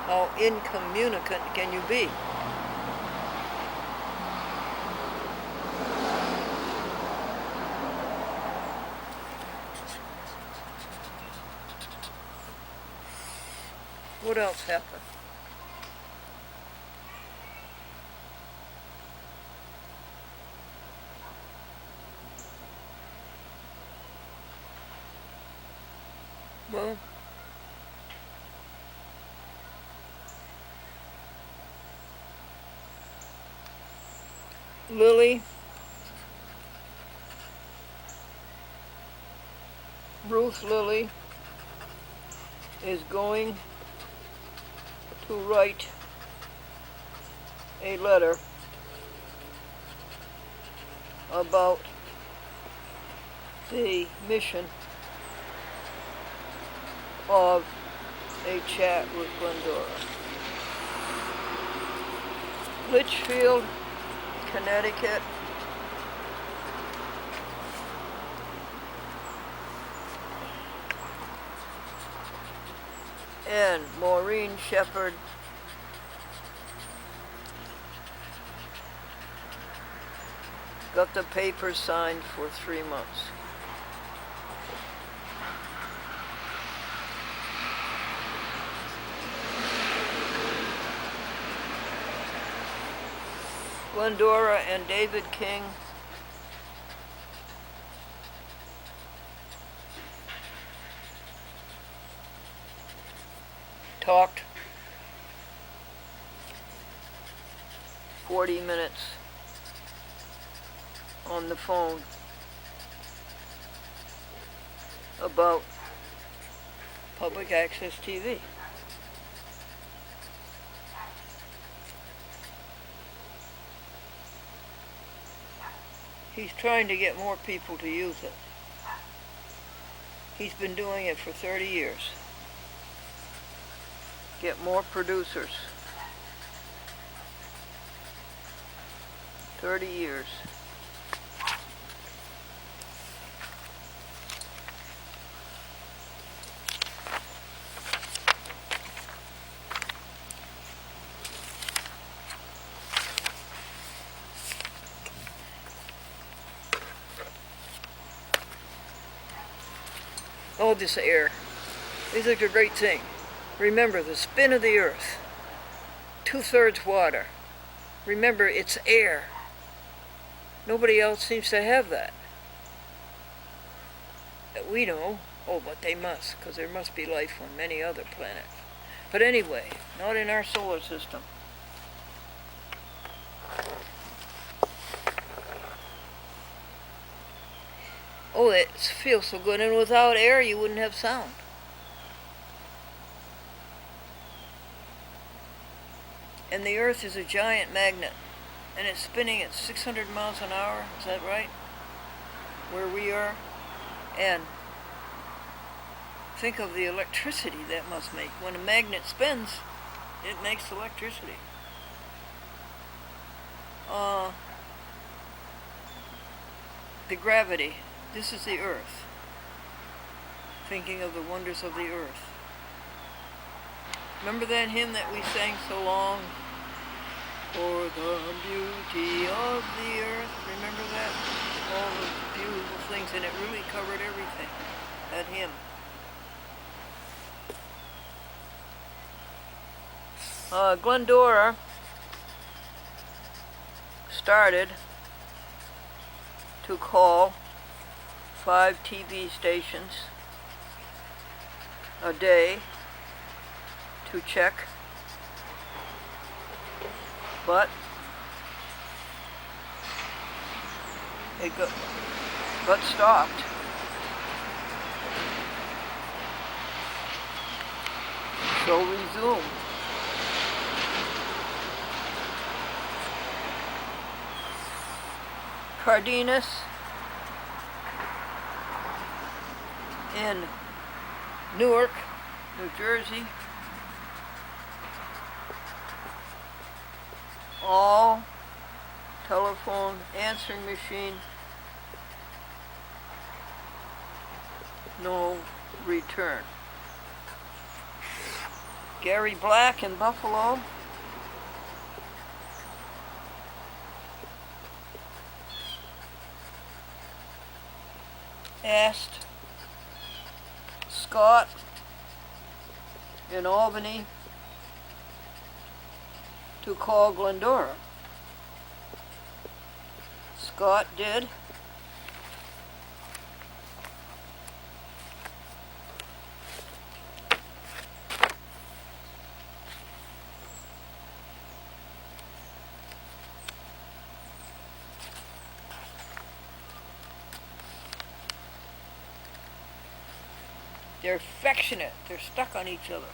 S1: How incommunicate can you be? What else happened? Well, Ruth Lilly is going to write a letter about the mission of a chat with Glendora. Litchfield, Connecticut. And Maureen Shepard, got the papers signed for 3 months. Glendora and David King talked 40 minutes on the phone about Public Access TV. He's trying to get more people to use it. He's been doing it for 30 years. Get more producers. 30 years. Oh, this air. This is a great thing. Remember the spin of the earth. 2/3 water. Remember, it's air. Nobody else seems to have that. That we know. Oh, but they must, because there must be life on many other planets. But anyway, not in our solar system. Oh, it feels so good. And without air, you wouldn't have sound. And the Earth is a giant magnet. And it's spinning at 600 miles an hour. Is that right? Where we are. And think of the electricity that must make. When a magnet spins, it makes electricity. The gravity. This is the Earth. Thinking of the wonders of the Earth. Remember that hymn that we sang so long? For the beauty of the earth. Remember that? All the beautiful things, and it really covered everything. That hymn. Glendora started to call 5 TV stations a day to check, but it got stopped. So resume. Cardenas in Newark, New Jersey. All telephone answering machine, no return. Gary Black in Buffalo. Asked Scott in Albany to call Glendora. Scott did. They're affectionate. They're stuck on each other.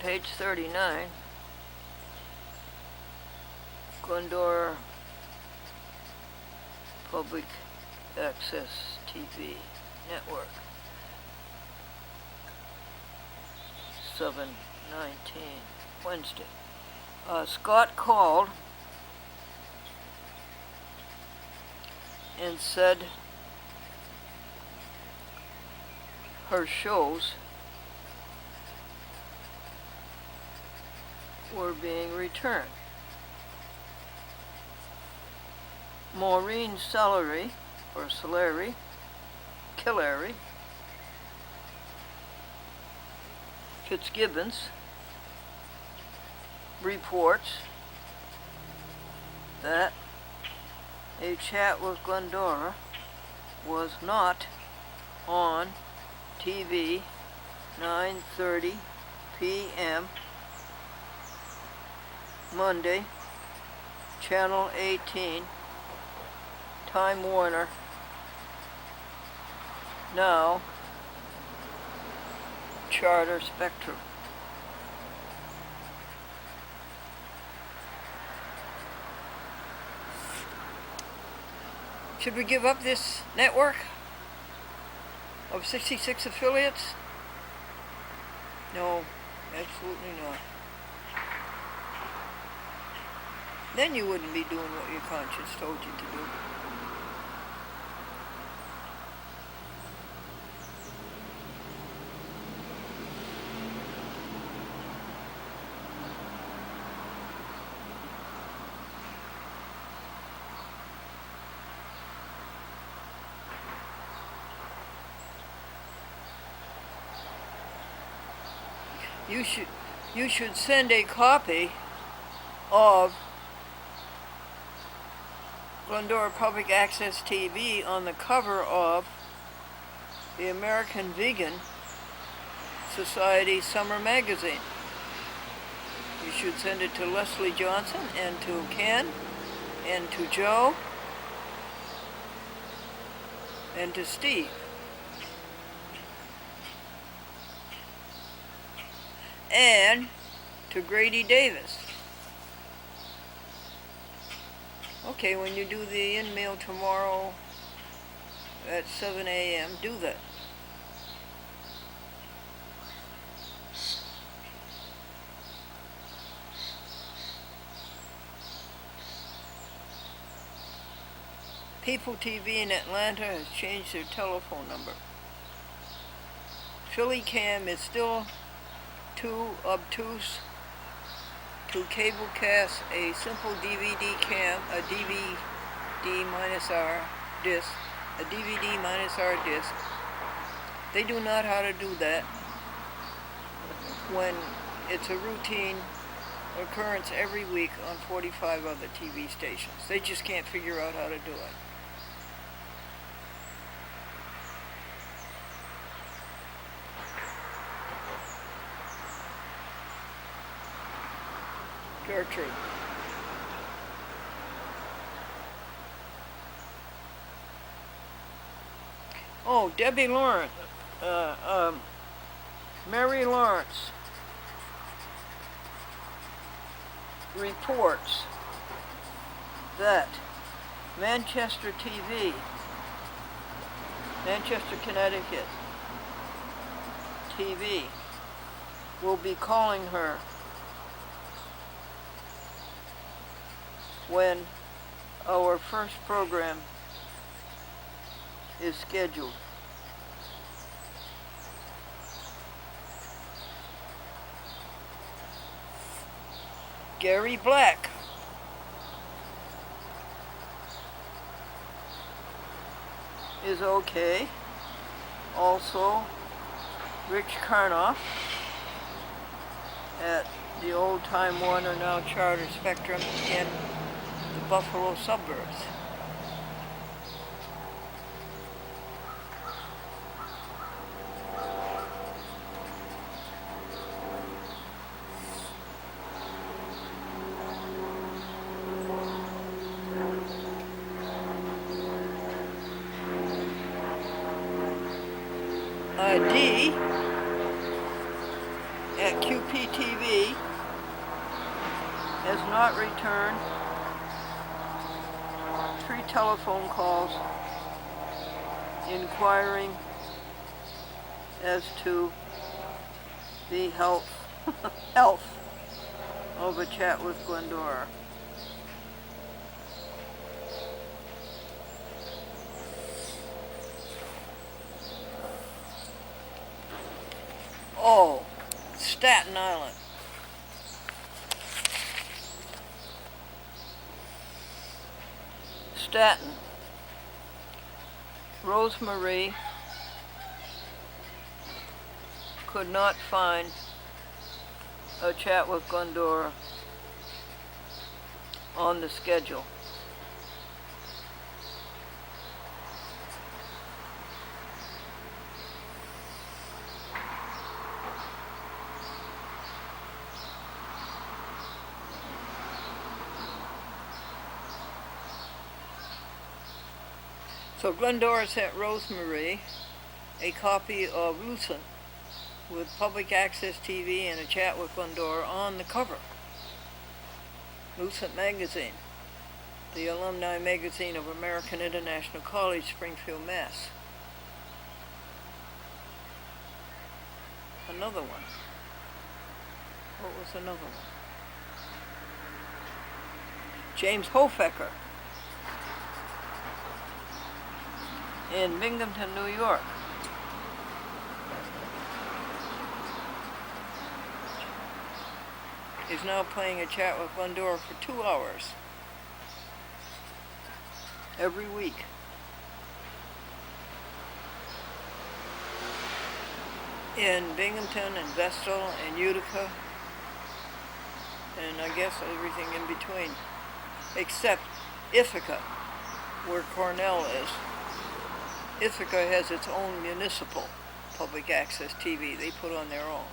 S1: Page 39, Glendora Public Access TV Network, 7/19, Wednesday. Scott called and said her shows were being returned. Maureen Killary Fitzgibbons reports that a chat with Glendora was not on TV 9:30 p.m. Monday, Channel 18, Time Warner, now Charter Spectrum. Should we give up this network of 66 affiliates? No, Absolutely not. Then you wouldn't be doing what your conscience told you to do. You should send a copy of Glendora Public Access TV on the cover of the American Vegan Society Summer Magazine. You should send it to Leslie Johnson and to Ken and to Joe and to Steve. And to Grady Davis. Okay, when you do the in-mail tomorrow at 7 a.m., do that. People TV in Atlanta has changed their telephone number. Philly Cam is still too obtuse to cablecast a simple DVD cam, a DVD minus R disc, a DVD minus R disc. They do not know how to do that when it's a routine occurrence every week on 45 other TV stations. They just can't figure out how to do it. Gertrude. Oh, Debbie Lawrence, Mary Lawrence reports that Manchester TV, Manchester, Connecticut TV, will be calling her when our first program is scheduled. Gary Black is okay. Also, Rich Karnoff at the old Time Warner, now Charter Spectrum in the Buffalo suburbs. D at QPTV has not returned 3 telephone calls inquiring as to the health of a chat with Glendora. Oh, Staten Island. Staten. Rosemarie could not find a chat with Glendora on the schedule. So Glendora sent Rosemarie a copy of Lucent with Public Access TV and a chat with Glendora on the cover. Lucent Magazine, the alumni magazine of American International College, Springfield, Mass. Another one. What was another one? James Hofecker in Binghamton, New York. Is now playing a chat with Glendora for 2 hours every week. In Binghamton and Vestal and Utica, and I guess everything in between, except Ithaca, where Cornell is. Ithaca has its own municipal public access TV. They put on their own.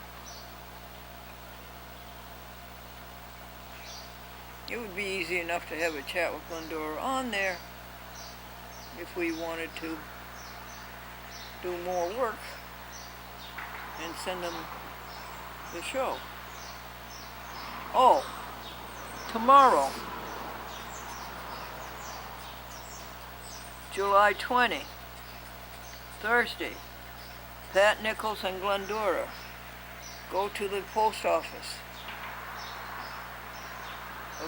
S1: It would be easy enough to have a chat with Glendora on there if we wanted to do more work and send them the show. Oh, tomorrow, July 20, Thursday, Pat Nichols and Glendora go to the post office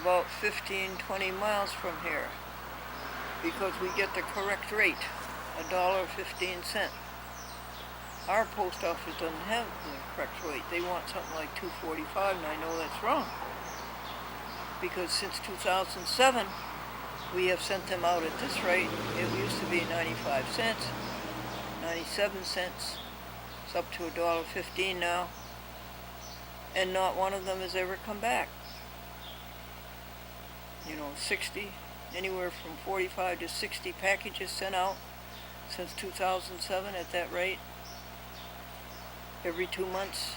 S1: about 15-20 miles from here because we get the correct rate, $1.15. Our post office doesn't have the correct rate. They want something like $2.45, and I know that's wrong. Because since 2007, we have sent them out at this rate. It used to be 95 cents, 97 cents. It's up to $1.15 now. And not one of them has ever come back. 60, anywhere from 45 to 60 packages sent out since 2007 at that rate. Every 2 months,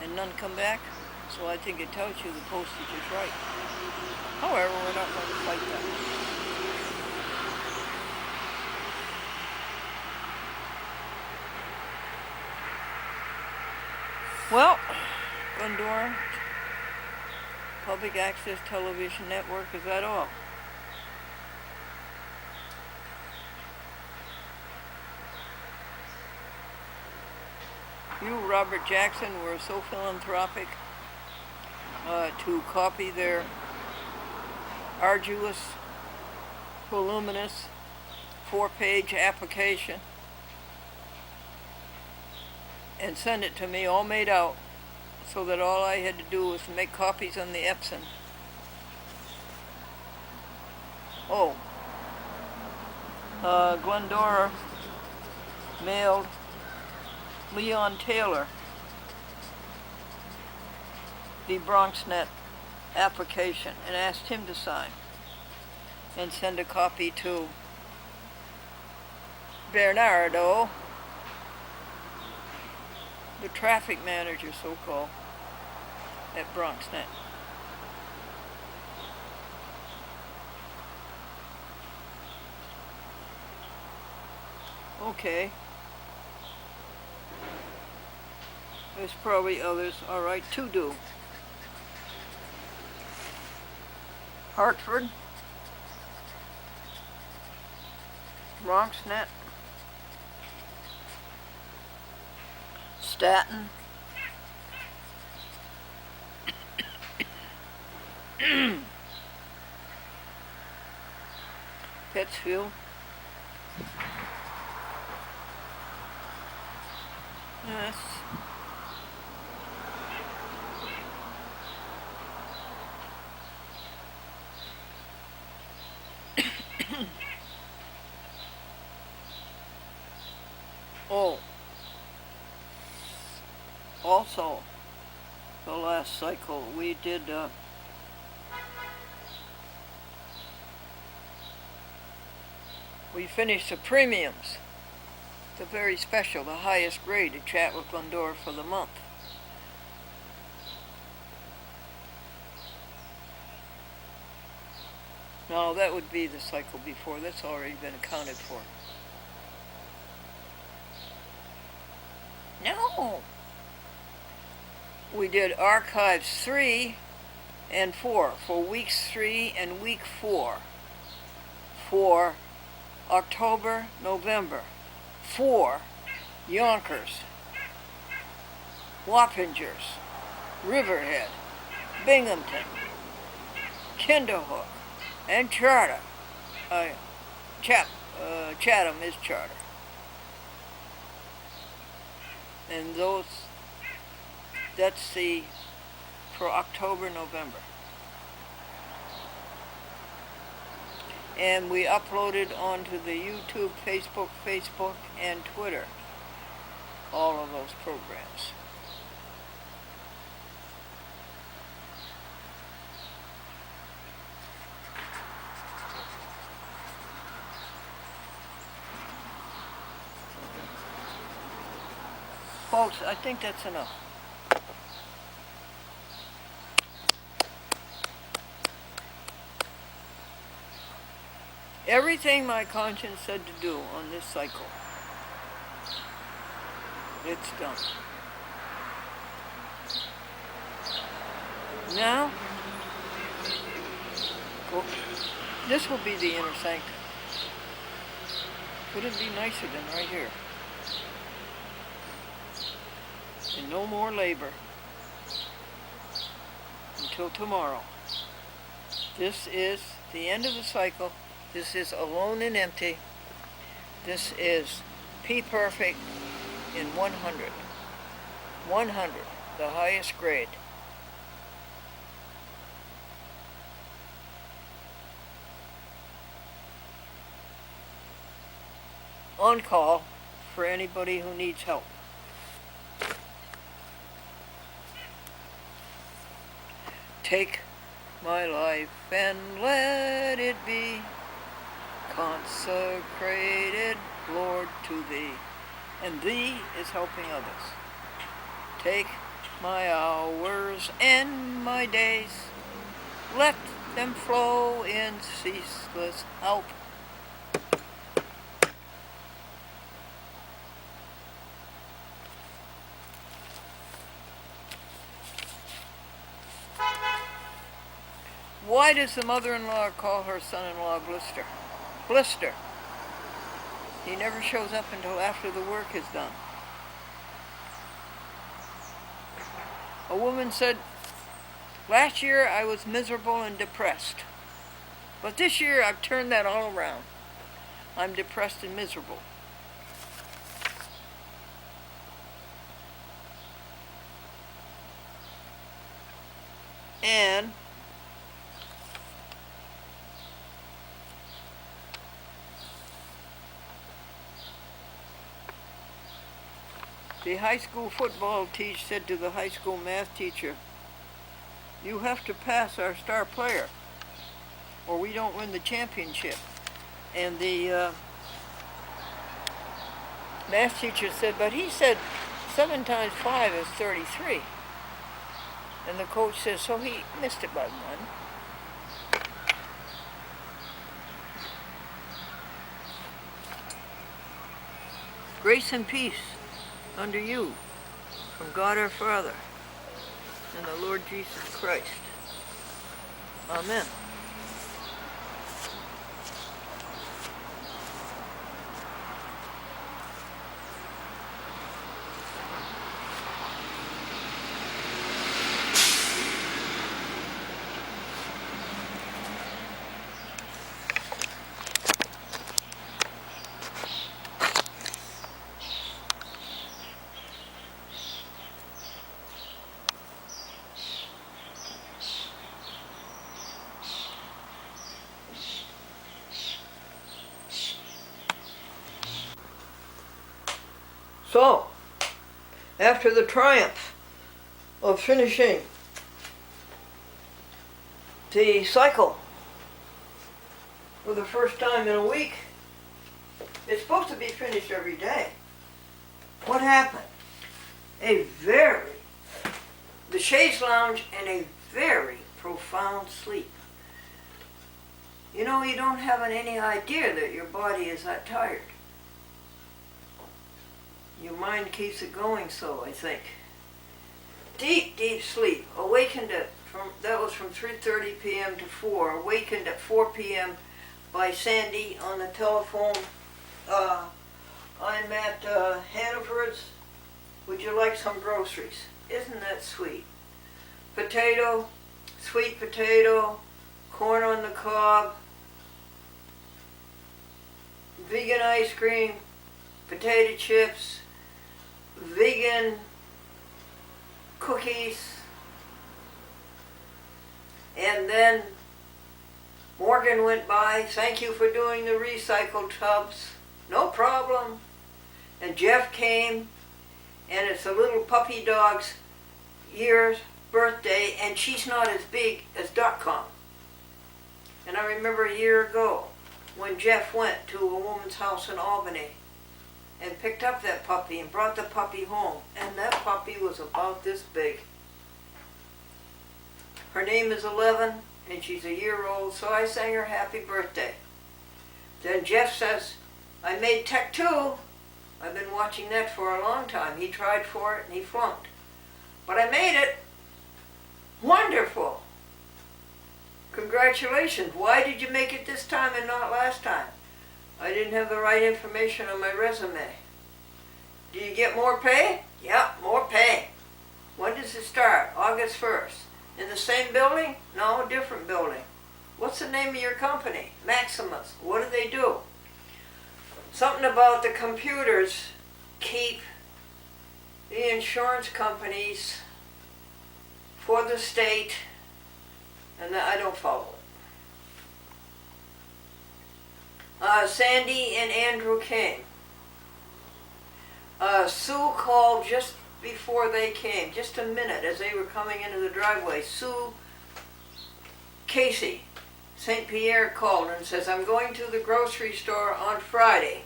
S1: and none come back. So I think it tells you the postage is right. However, we're not going to fight that. Well, Glendora Public Access Television Network, is that all? You, Robert Jackson, were so philanthropic to copy their arduous, voluminous, 4-page application and send it to me all made out so that all I had to do was make copies on the Epson. Oh, Glendora mailed Leon Taylor the BronxNet application and asked him to sign and send a copy to Bernardo, the traffic manager, so-called, at BronxNet. Okay. There's probably others, all right, to do. Hartford, BronxNet, Staten, Pittsfield, yes. Oh, also, the last cycle we did we finished the premiums, the very special, the highest grade, to chat with Glendora for the month. No, that would be the cycle before. That's already been accounted for. No. We did archives 3 and 4 for weeks 3 and week 4 for October, November, for Yonkers, Wappingers, Riverhead, Binghamton, Kinderhook, and Charter. Chatham is Charter. And that's for October, November. And we uploaded onto the YouTube, Facebook, and Twitter all of those programs. Folks, I think that's enough. Everything my conscience said to do on this cycle, it's done. Now, this will be the inner sanctum. Couldn't be nicer than right here. And no more labor until tomorrow. This is the end of the cycle. This is alone and empty. This is P perfect in 100. 100, the highest grade. On call for anybody who needs help. Take my life and let it be consecrated, Lord, to Thee. And Thee is helping others. Take my hours and my days, let them flow in ceaseless help. Why does the mother-in-law call her son-in-law Blister? Blister. He never shows up until after the work is done. A woman said, last year I was miserable and depressed. But this year I've turned that all around. I'm depressed and miserable. And the high school football teacher said to the high school math teacher, you have to pass our star player or we don't win the championship. And the math teacher said, but he said 7 times 5 is 33. And the coach says, so he missed it by 1. Grace and peace unto you from God our Father and the Lord Jesus Christ. Amen. So, after the triumph of finishing the cycle for the first time in a week, it's supposed to be finished every day. What happened? The chaise lounge and a very profound sleep. You know, you don't have any idea that your body is that tired. Your mind keeps it going, so I think. Deep, deep sleep. Awakened that was from 3:30 p.m. to 4. Awakened at 4 p.m. by Sandy on the telephone. I'm at Hannaford's. Would you like some groceries? Isn't that sweet? potato, sweet potato, corn on the cob, vegan ice cream, potato chips, vegan cookies, and then Morgan went by, thank you for doing the recycled tubs, no problem. And Jeff came, and it's a little puppy dog's year's birthday, and she's not as big as .com. And I remember a year ago when Jeff went to a woman's house in Albany and picked up that puppy and brought the puppy home, and that puppy was about this big. Her name is 11, and she's a year old, so I sang her happy birthday. Then Jeff says, I made Tech 2. I've been watching that for a long time. He tried for it and he flunked. But I made it. Wonderful. Congratulations. Why did you make it this time and not last time? I didn't have the right information on my resume. Do you get more pay? Yep, more pay. When does it start? August 1st. In the same building? No, different building. What's the name of your company? Maximus. What do they do? Something about the computers keep the insurance companies for the state, and I don't follow it. Sandy and Andrew came. Sue called just before they came, just a minute as they were coming into the driveway. Sue Casey, St. Pierre, called and says, I'm going to the grocery store on Friday,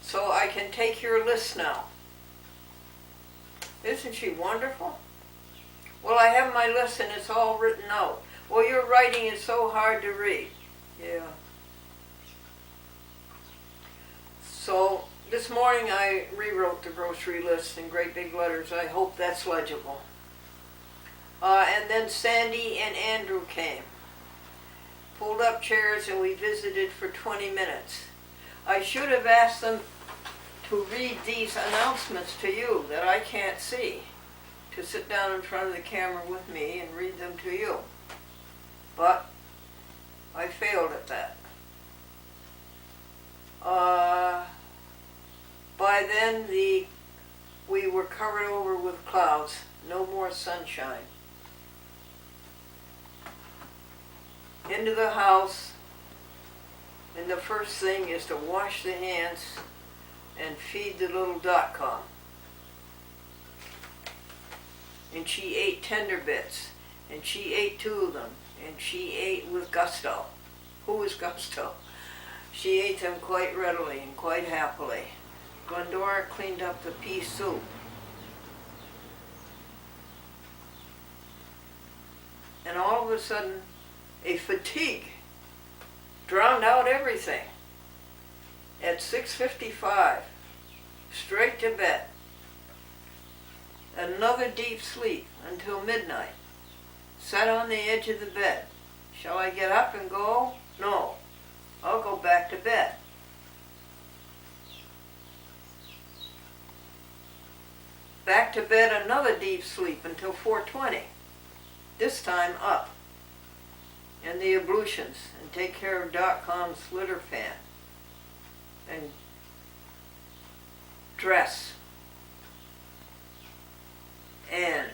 S1: so I can take your list now. Isn't she wonderful? Well, I have my list and it's all written out. Well, your writing is so hard to read. Yeah. So this morning I rewrote the grocery list in great big letters. I hope that's legible. And then Sandy and Andrew came. Pulled up chairs and we visited for 20 minutes. I should have asked them to read these announcements to you that I can't see, to sit down in front of the camera with me and read them to you. But I failed at that. By then we were covered over with clouds, no more sunshine. Into the house, and the first thing is to wash the hands and feed the little .com. And she ate tender bits, and she ate 2 of them, and she ate with gusto. Who is gusto? She ate them quite readily and quite happily. Glendora cleaned up the pea soup. And all of a sudden, a fatigue drowned out everything. At 6:55, straight to bed. Another deep sleep until midnight. Sat on the edge of the bed. Shall I get up and go? No. I'll go back to bed. Back to bed, another deep sleep until 4:20. This time up. And the ablutions, and take care of .com's litter fan. And dress. And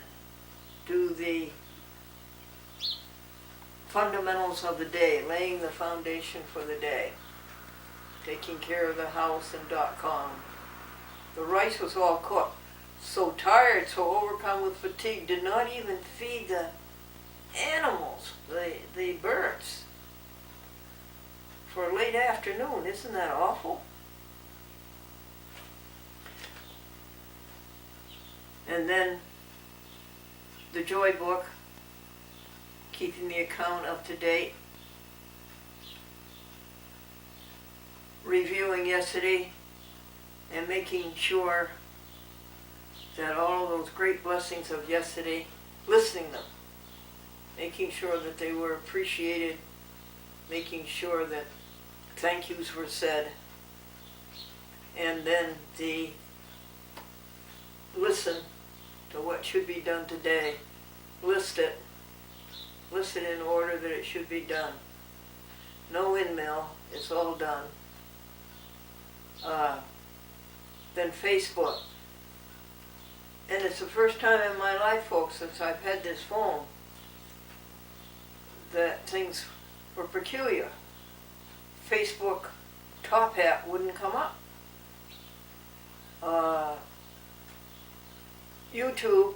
S1: do the fundamentals of the day, laying the foundation for the day. Taking care of the house and .com. The rice was all cooked. So tired, so overcome with fatigue, did not even feed the animals, the birds, for late afternoon. Isn't that awful? And then the Joy Book, keeping the account up to date, reviewing yesterday and making sure that all of those great blessings of yesterday, listing them, making sure that they were appreciated, making sure that thank yous were said, and then the listen to what should be done today list it in order that it should be done. No windmill, it's all done. Then Facebook. And it's the first time in my life, folks, since I've had this phone, that things were peculiar. Facebook top hat wouldn't come up. YouTube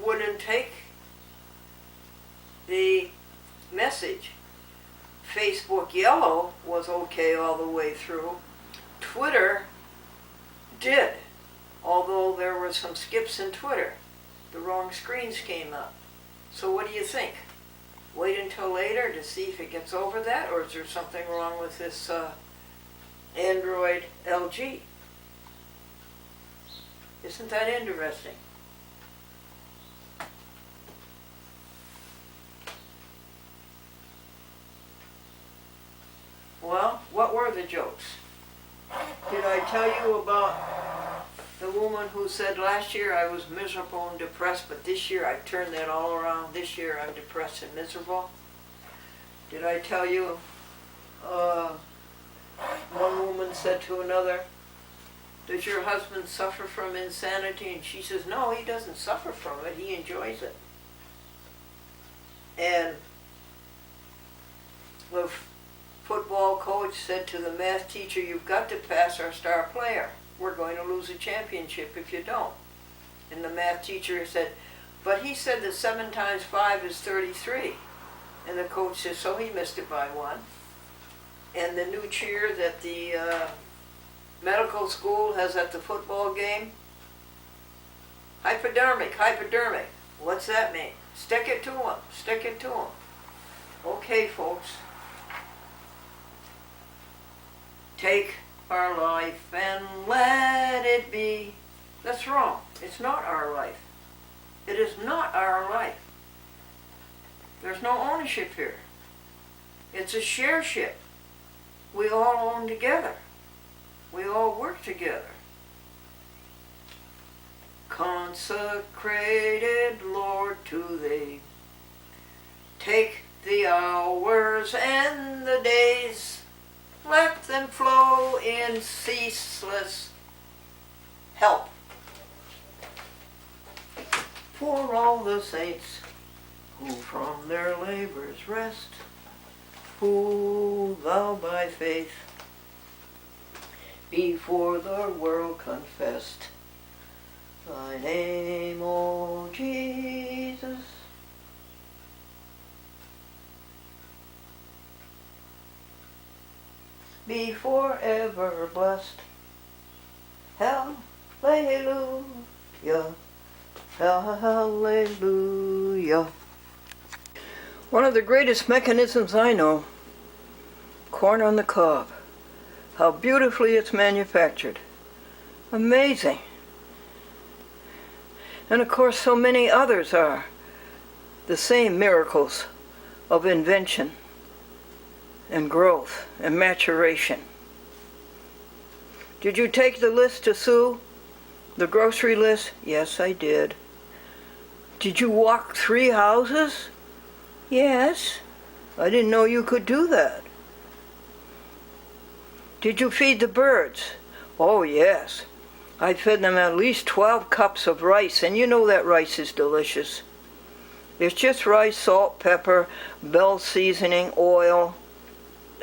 S1: wouldn't take the message. Facebook yellow was okay all the way through. Twitter did, although there were some skips in Twitter. The wrong screens came up. So what do you think? Wait until later to see if it gets over that, or is there something wrong with this Android LG? Isn't that interesting? Well, what were the jokes? Did I tell you about the woman who said last year I was miserable and depressed, but this year I've turned that all around. This year I'm depressed and miserable? Did I tell you one woman said to another, does your husband suffer from insanity? And she says, no, he doesn't suffer from it. He enjoys it. And the football coach said to the math teacher, you've got to pass our star player. We're going to lose a championship if you don't. And the math teacher said, but he said that 7 times 5 is 33. And the coach says, so he missed it by 1. And the new cheer that the medical school has at the football game, hypodermic. What's that mean? Stick it to him. Okay, folks. Take our life and let it be. That's wrong. It's not our life. It is not our life. There's no ownership here. It's a shareship. We all own together. We all work together. Consecrated, Lord, to Thee. Take the hours and the days. Let them flow in ceaseless help. For all the saints who from their labors rest, who Thou by faith before the world confessed, Thy name, O Jesus. Be forever blessed. Hallelujah. Hallelujah. One of the greatest mechanisms I know, corn on the cob. How beautifully it's manufactured. Amazing. And of course so many others are the same miracles of invention and growth and maturation. Did you take the list to Sue? The grocery list? Yes, I did. Did you walk 3 houses? Yes. I didn't know you could do that. Did you feed the birds? Oh, yes. I fed them at least 12 cups of rice, and you know that rice is delicious. It's just rice, salt, pepper, Bell seasoning, oil,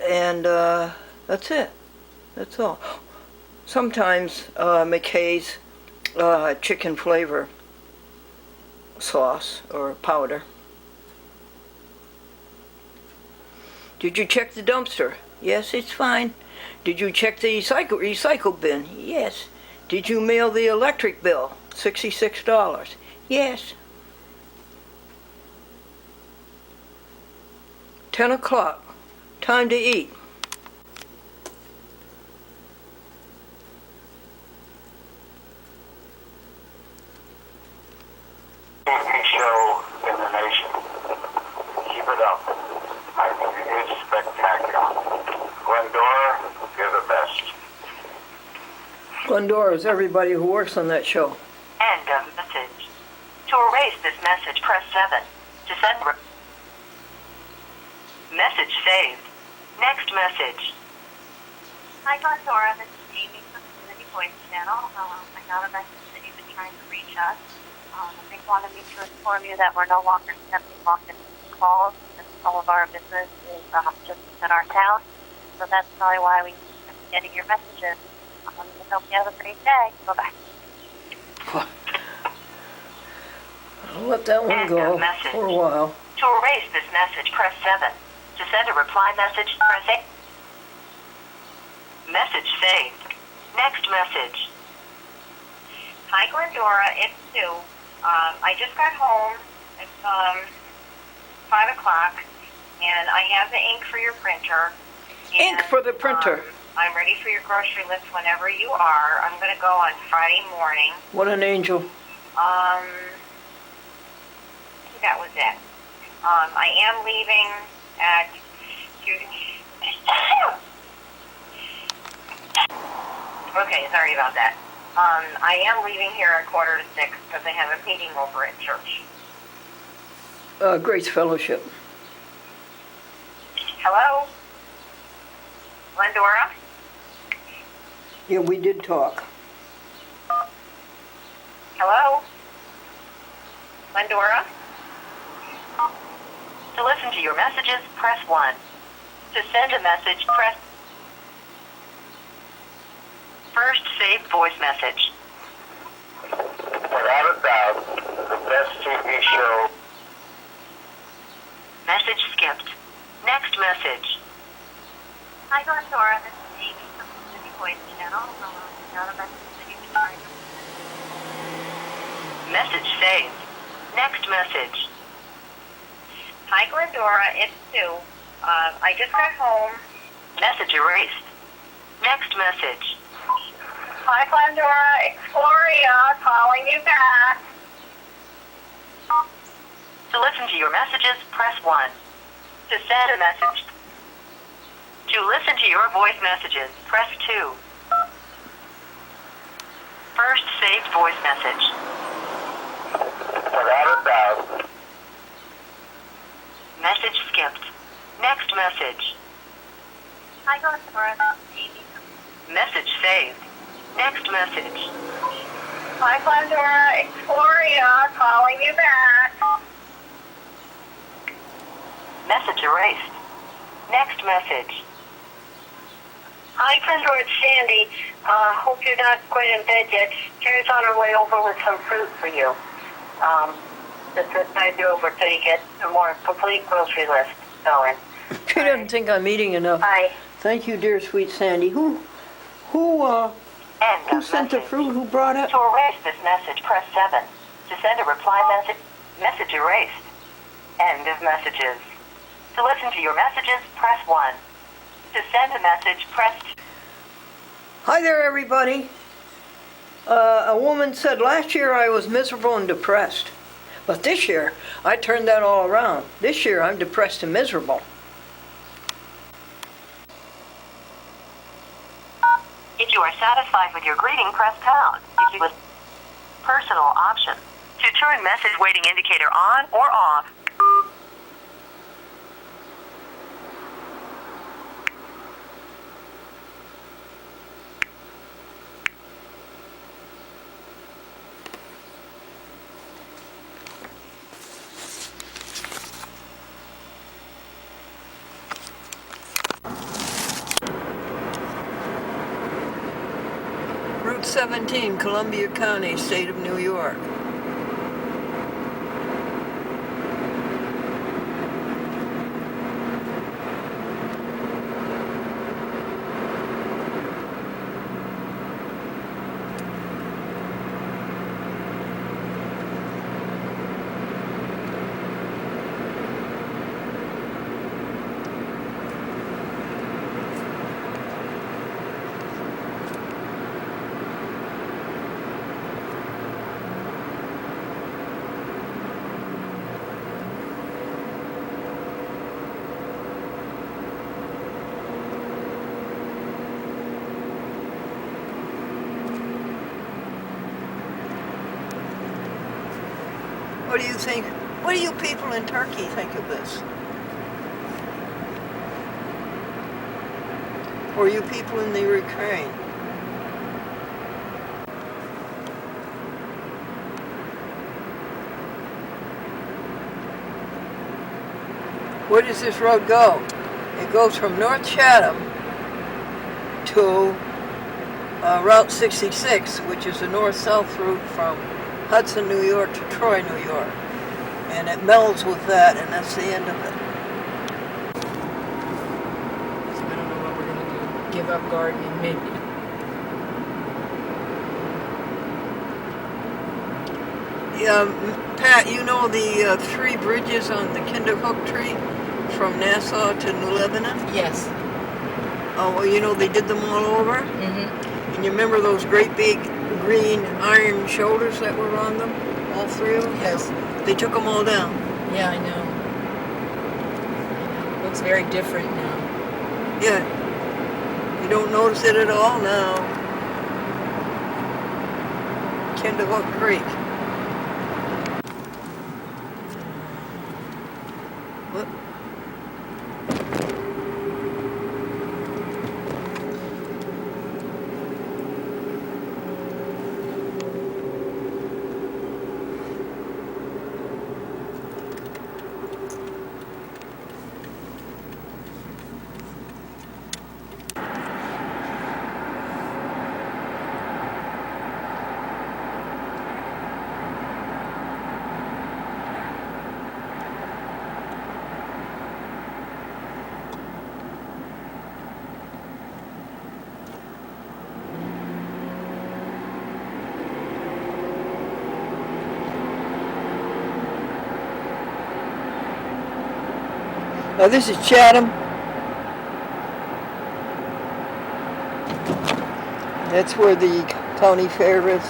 S1: and that's it. That's all. Sometimes McKay's chicken flavor sauce or powder. Did you check the dumpster? Yes, it's fine. Did you check the recycle bin? Yes. Did you mail the electric bill? $66. Yes. 10 o'clock. Time to eat.
S3: TV show in the nation. Keep it up. I think it is spectacular. Glendora, you're the best.
S1: Glendora is everybody who works on that show.
S2: End of message. To To erase this message, press 7. To send message saved. Next message. Hi, Glendora. This is Amy from the Community Voice Channel. I got a message that you've been trying to reach us. They wanted me to inform you that we're no longer accepting long-distance calls, and all of our business is just in our town. So that's probably why we keep getting your messages. I hope you have a great day. Bye-bye.
S1: I'll let that one
S2: End
S1: go
S2: of message.
S1: for a while.
S2: To erase this message, press 7. To send a reply message, press 8. Message saved. Next message. Hi, Glendora. It's Sue. I just got home. It's 5 o'clock, and I have the ink for your printer.
S1: Ink for the printer.
S2: I'm ready for your grocery list whenever you are. I'm going to go on Friday morning.
S1: What an angel.
S2: I think that was it. I am leaving at 2. Okay, sorry about that. I am leaving here at 5:45 because I have a meeting over at church.
S1: Grace Fellowship.
S2: Hello? Glendora?
S1: Yeah, we did talk.
S2: Hello? Glendora? To listen to your messages, press 1. To send a message, press first saved voice message.
S3: Without a doubt, the best TV show.
S2: Message skipped. Next message. Hi, Glendora. This is Amy from the Community Voice Channel. I got a message that you've been trying to... Message saved. Next message. Hi, Glendora. It's Sue. I just got home. Message erased. Next message. Hi, Glendora. It's Gloria calling you back. To listen to your messages, press 1. To send a message. To listen to your voice messages, press 2. First saved voice message.
S3: Without a doubt.
S2: Message skipped. Next message. Hi, Glendora. This is Amy. Message saved. Next message. Hi, Glendora. It's Gloria calling you back. Message erased. Next message. Hi, Glendora. It's Sandy. Hope you're not quite in bed yet. Jerry's on her way over with some fruit for you. Just to tide you over till you get a more complete grocery list going.
S1: She doesn't think I'm eating enough.
S2: Bye.
S1: Thank you, dear sweet Sandy. Who
S2: End of
S1: sent the
S2: message.
S1: fruit? Who brought it?
S2: To erase this message, press 7. To send a reply message, message erased. End of messages. To listen to your messages, press 1. To send a message, press 2.
S1: Hi there, everybody. A woman said last year I was miserable and depressed. But this year, I turned that all around. This year, I'm depressed and miserable.
S2: If you are satisfied with your greeting, press pound. If you with personal option. To turn message waiting indicator on or off.
S1: Route 17, Columbia County, State of New York. What do you think? What do you people in Turkey think of this? Or you people in the Ukraine? Where does this road go? It goes from North Chatham to Route 66, which is a north-south route from Hudson, New York to Troy, New York. And it melds with that, and that's the end of it.
S4: So I don't know what we're gonna do. Give up gardening, maybe.
S1: Pat, you know the three bridges on the Kinderhook tree from Nassau to New Lebanon?
S4: Yes.
S1: Oh, well, you know they did them all over?
S4: Mm-hmm.
S1: And you remember those great big green iron shoulders that were on them? All three of them?
S4: Yes.
S1: They took them all down.
S4: Yeah, I know. Looks very different now.
S1: Yeah. You don't notice it at all now. Kinderhook Creek. What? Oh, this is Chatham. That's where the county fair is.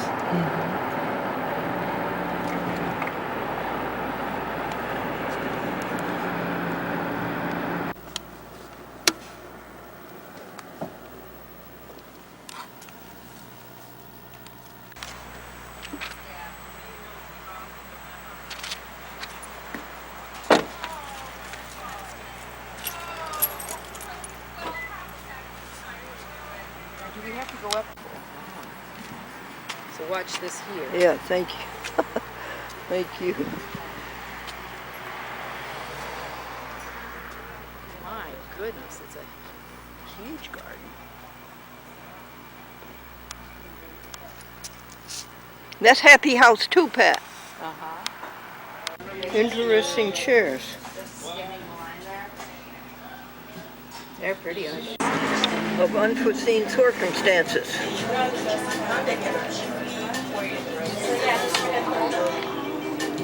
S4: Do we have to go up? So watch this here.
S1: Yeah, thank you. Thank you.
S4: My goodness, it's a huge garden.
S1: That's Happy House too, Pat.
S4: Uh-huh.
S1: Interesting chairs.
S4: They're pretty, aren't they?
S1: Of unforeseen circumstances.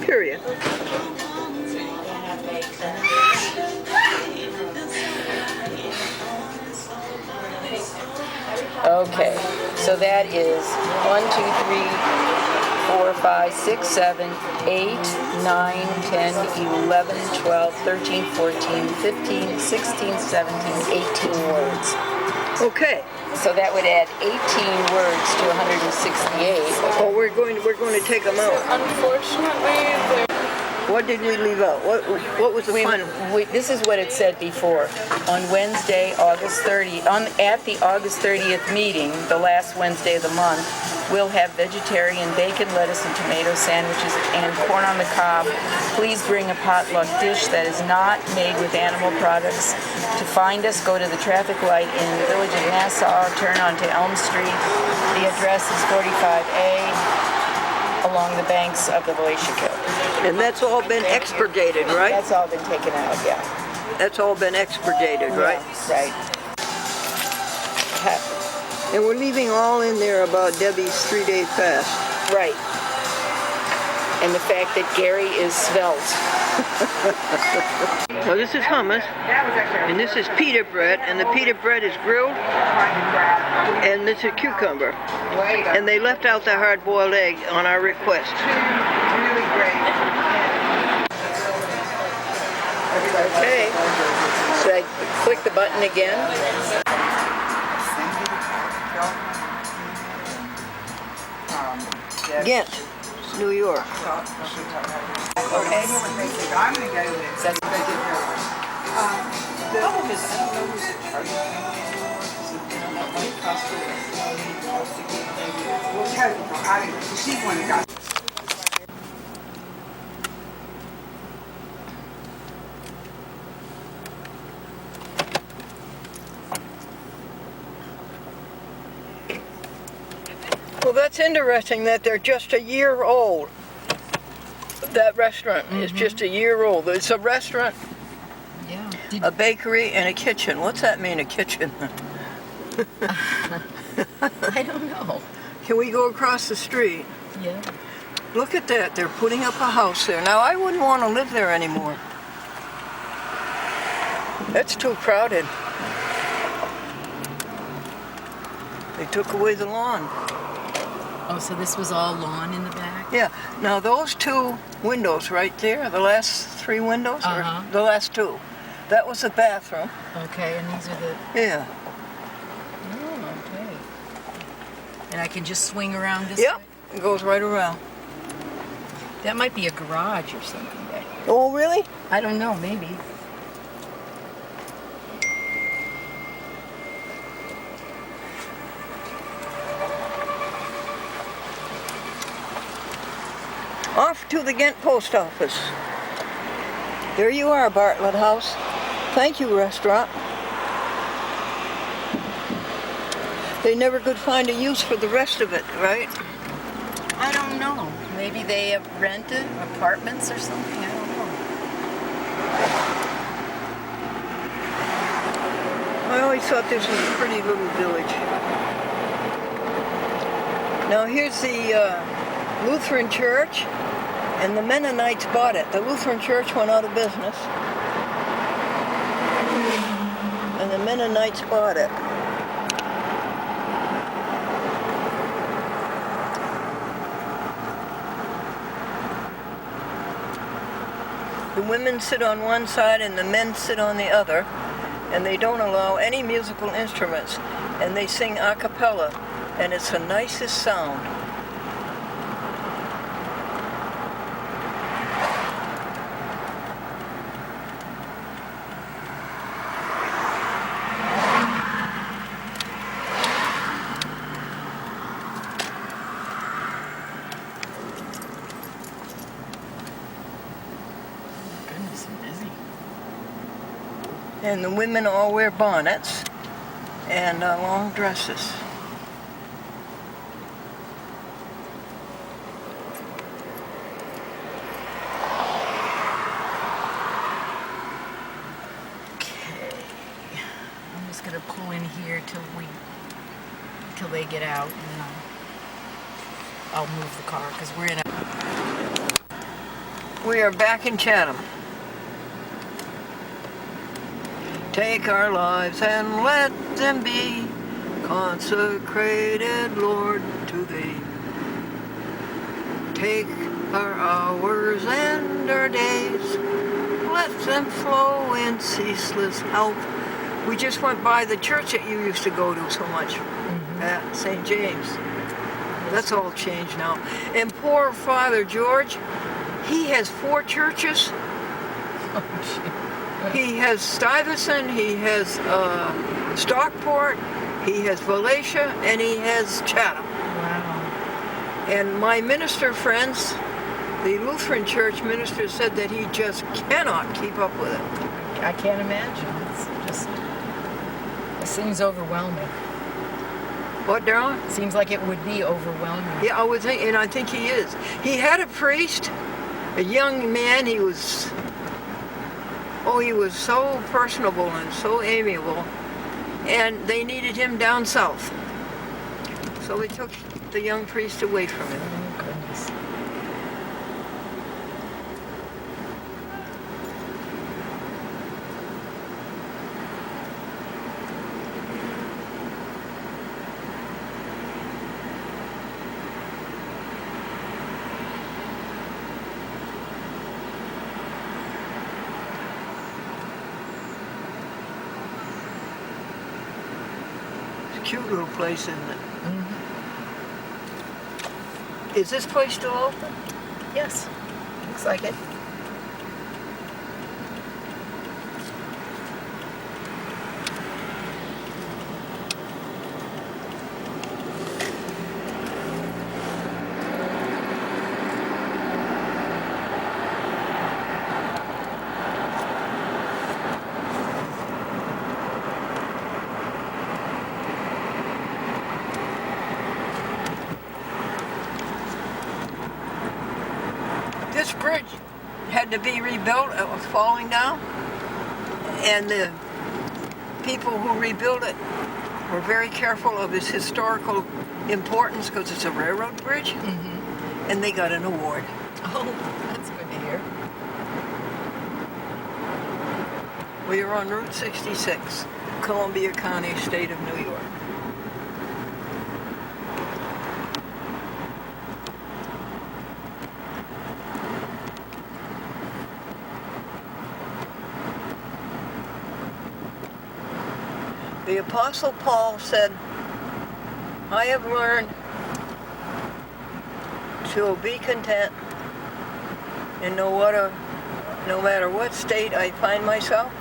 S1: Period.
S4: Okay, so that is 1, 2, 3, 4, 5, 6, 7, 8, 9, 10, 11, 12, 13, 14, 15, 16, 17, 18 words.
S1: Okay.
S4: So that would add 18 words to 168.
S1: Oh, we're going to take them out.
S4: Unfortunately,
S1: What did we leave out? What was the final?
S4: this is what it said before. On Wednesday, August 30th, at the August 30th meeting, the last Wednesday of the month, we'll have vegetarian bacon, lettuce, and tomato sandwiches and corn on the cob. Please bring a potluck dish that is not made with animal products. To find us, go to the traffic light in the village of Nassau, turn onto Elm Street. The address is 45A along the banks of the Velashiko.
S1: And that's all been expurgated, right?
S4: That's all been taken out, yeah.
S1: That's all been expurgated, right?
S4: Right.
S1: And we're leaving all in there about Debbie's 3-day fast.
S4: Right. And the fact that Gary is svelte.
S1: Well, this is hummus, and this is pita bread, and the pita bread is grilled, and this is cucumber. And they left out the hard-boiled egg on our request.
S5: Really great.
S4: Okay. Should I click the button again?
S1: Ghent. New York.
S5: So
S4: Okay.
S5: I'm gonna go with.
S4: That's
S5: The
S4: problem is, I don't know who's in charge of it anymore, because that might cost her money for us to get maybe.
S5: well, Toby, I don't know. She's one that got.
S1: Well, that's interesting that they're just a year old. That restaurant is just a year old. It's a restaurant,
S4: Yeah.
S1: a bakery, and a kitchen. What's that mean, a kitchen?
S4: I don't know.
S1: Can we go across the street?
S4: Yeah.
S1: Look at that. They're putting up a house there. Now, I wouldn't want to live there anymore. That's too crowded. They took away the lawn.
S4: Oh, so this was all lawn in the back?
S1: Yeah. Now, those two windows right there, the last three windows,
S4: Uh-huh.
S1: or the last two, that was the bathroom.
S4: Okay, and these are the.
S1: Yeah.
S4: Oh, okay. And I can just swing around this
S1: Yep.
S4: way?
S1: It goes right around.
S4: That might be a garage or something.
S1: Oh, really?
S4: I don't know, maybe.
S1: Off to the Ghent post office. There you are, Bartlett House. Thank you, restaurant. They never could find a use for the rest of it, right?
S4: I don't know. Maybe they have rented apartments or something. I don't know.
S1: I always thought this was a pretty little village. Now here's the Lutheran church, and the Mennonites bought it. The Lutheran church went out of business, and the Mennonites bought it. The women sit on one side and the men sit on the other, and they don't allow any musical instruments, and they sing a cappella, and it's the nicest sound.
S4: Goodness, I'm busy.
S1: And the women all wear bonnets and long dresses.
S4: I'm just gonna pull in here till they get out, and then I'll move the car because we're in a.
S1: We are back in Chatham. Take our lives and let them be consecrated, Lord, to Thee. Take our hours and our days, let them flow in ceaseless health. We just went by the church that you used to go to so much, at St. James. That's all changed now. And poor Father George, he has 4 churches. He has Stuyvesant, he has Stockport, he has Valatia, and he has Chatham.
S4: Wow.
S1: And my minister friends, the Lutheran church minister, said that he just cannot keep up with it.
S4: I can't imagine. It seems overwhelming.
S1: What, Darrell?
S4: It seems like it would be overwhelming.
S1: Yeah, I would think, and I think he is. He had a priest, a young man. He was so personable and so amiable, and they needed him down south. So they took the young priest away from him.
S4: Oh, goodness.
S1: It's a cute little place, isn't it? Is this place still open?
S4: Yes, looks like it.
S1: This bridge had to be rebuilt. It was falling down. And the people who rebuilt it were very careful of its historical importance because it's a railroad bridge. And they got an award.
S4: Oh, that's good to hear.
S1: We are on Route 66, Columbia County, state of New York. The Apostle Paul said, I have learned to be content and no matter what state I find myself.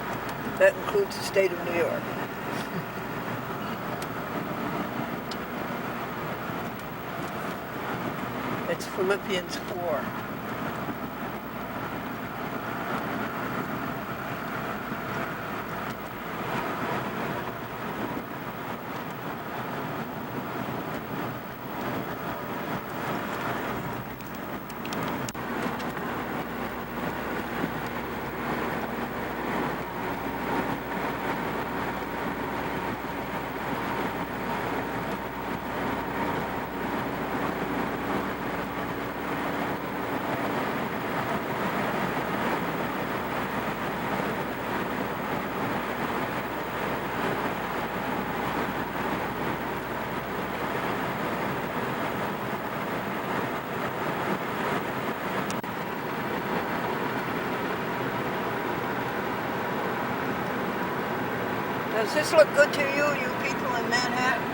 S1: That includes the state of New York. It's Philippians 4. Does this look good to you, you people in Manhattan?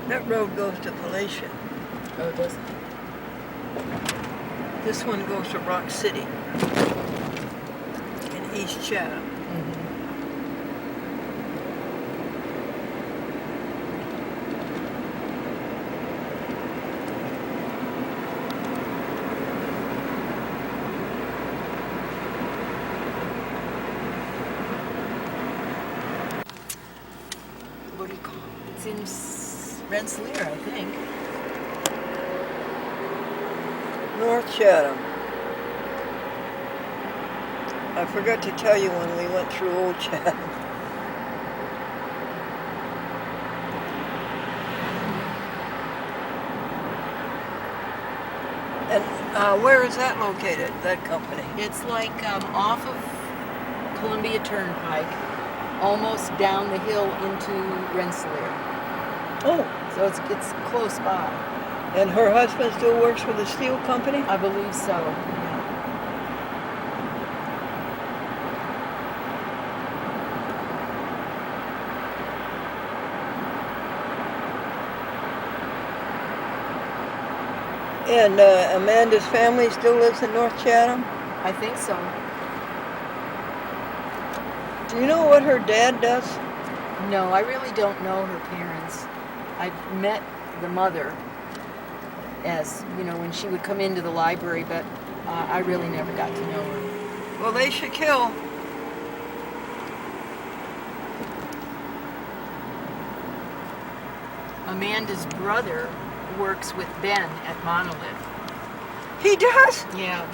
S1: That road goes to Palatia.
S4: Oh, it does.
S1: This one goes to Rock City in East Chatham. What do you call it?
S4: It's in Rensselaer, I think.
S1: North Chatham. I forgot to tell you when we went through Old Chatham. And where is that located, that company?
S4: It's like off of Columbia Turnpike, almost down the hill into Rensselaer.
S1: Oh,
S4: So it's close by.
S1: and her husband still works for the steel company?
S4: I believe so. Yeah.
S1: And Amanda's family still lives in North Chatham?
S4: I think so.
S1: Do you know what her dad does?
S4: No, I really don't know her parents. I've met the mother as, you know, when she would come into the library, but I really never got to know her.
S1: Well, they should kill.
S4: Amanda's brother works with Ben at Monolith.
S1: He does?
S4: Yeah,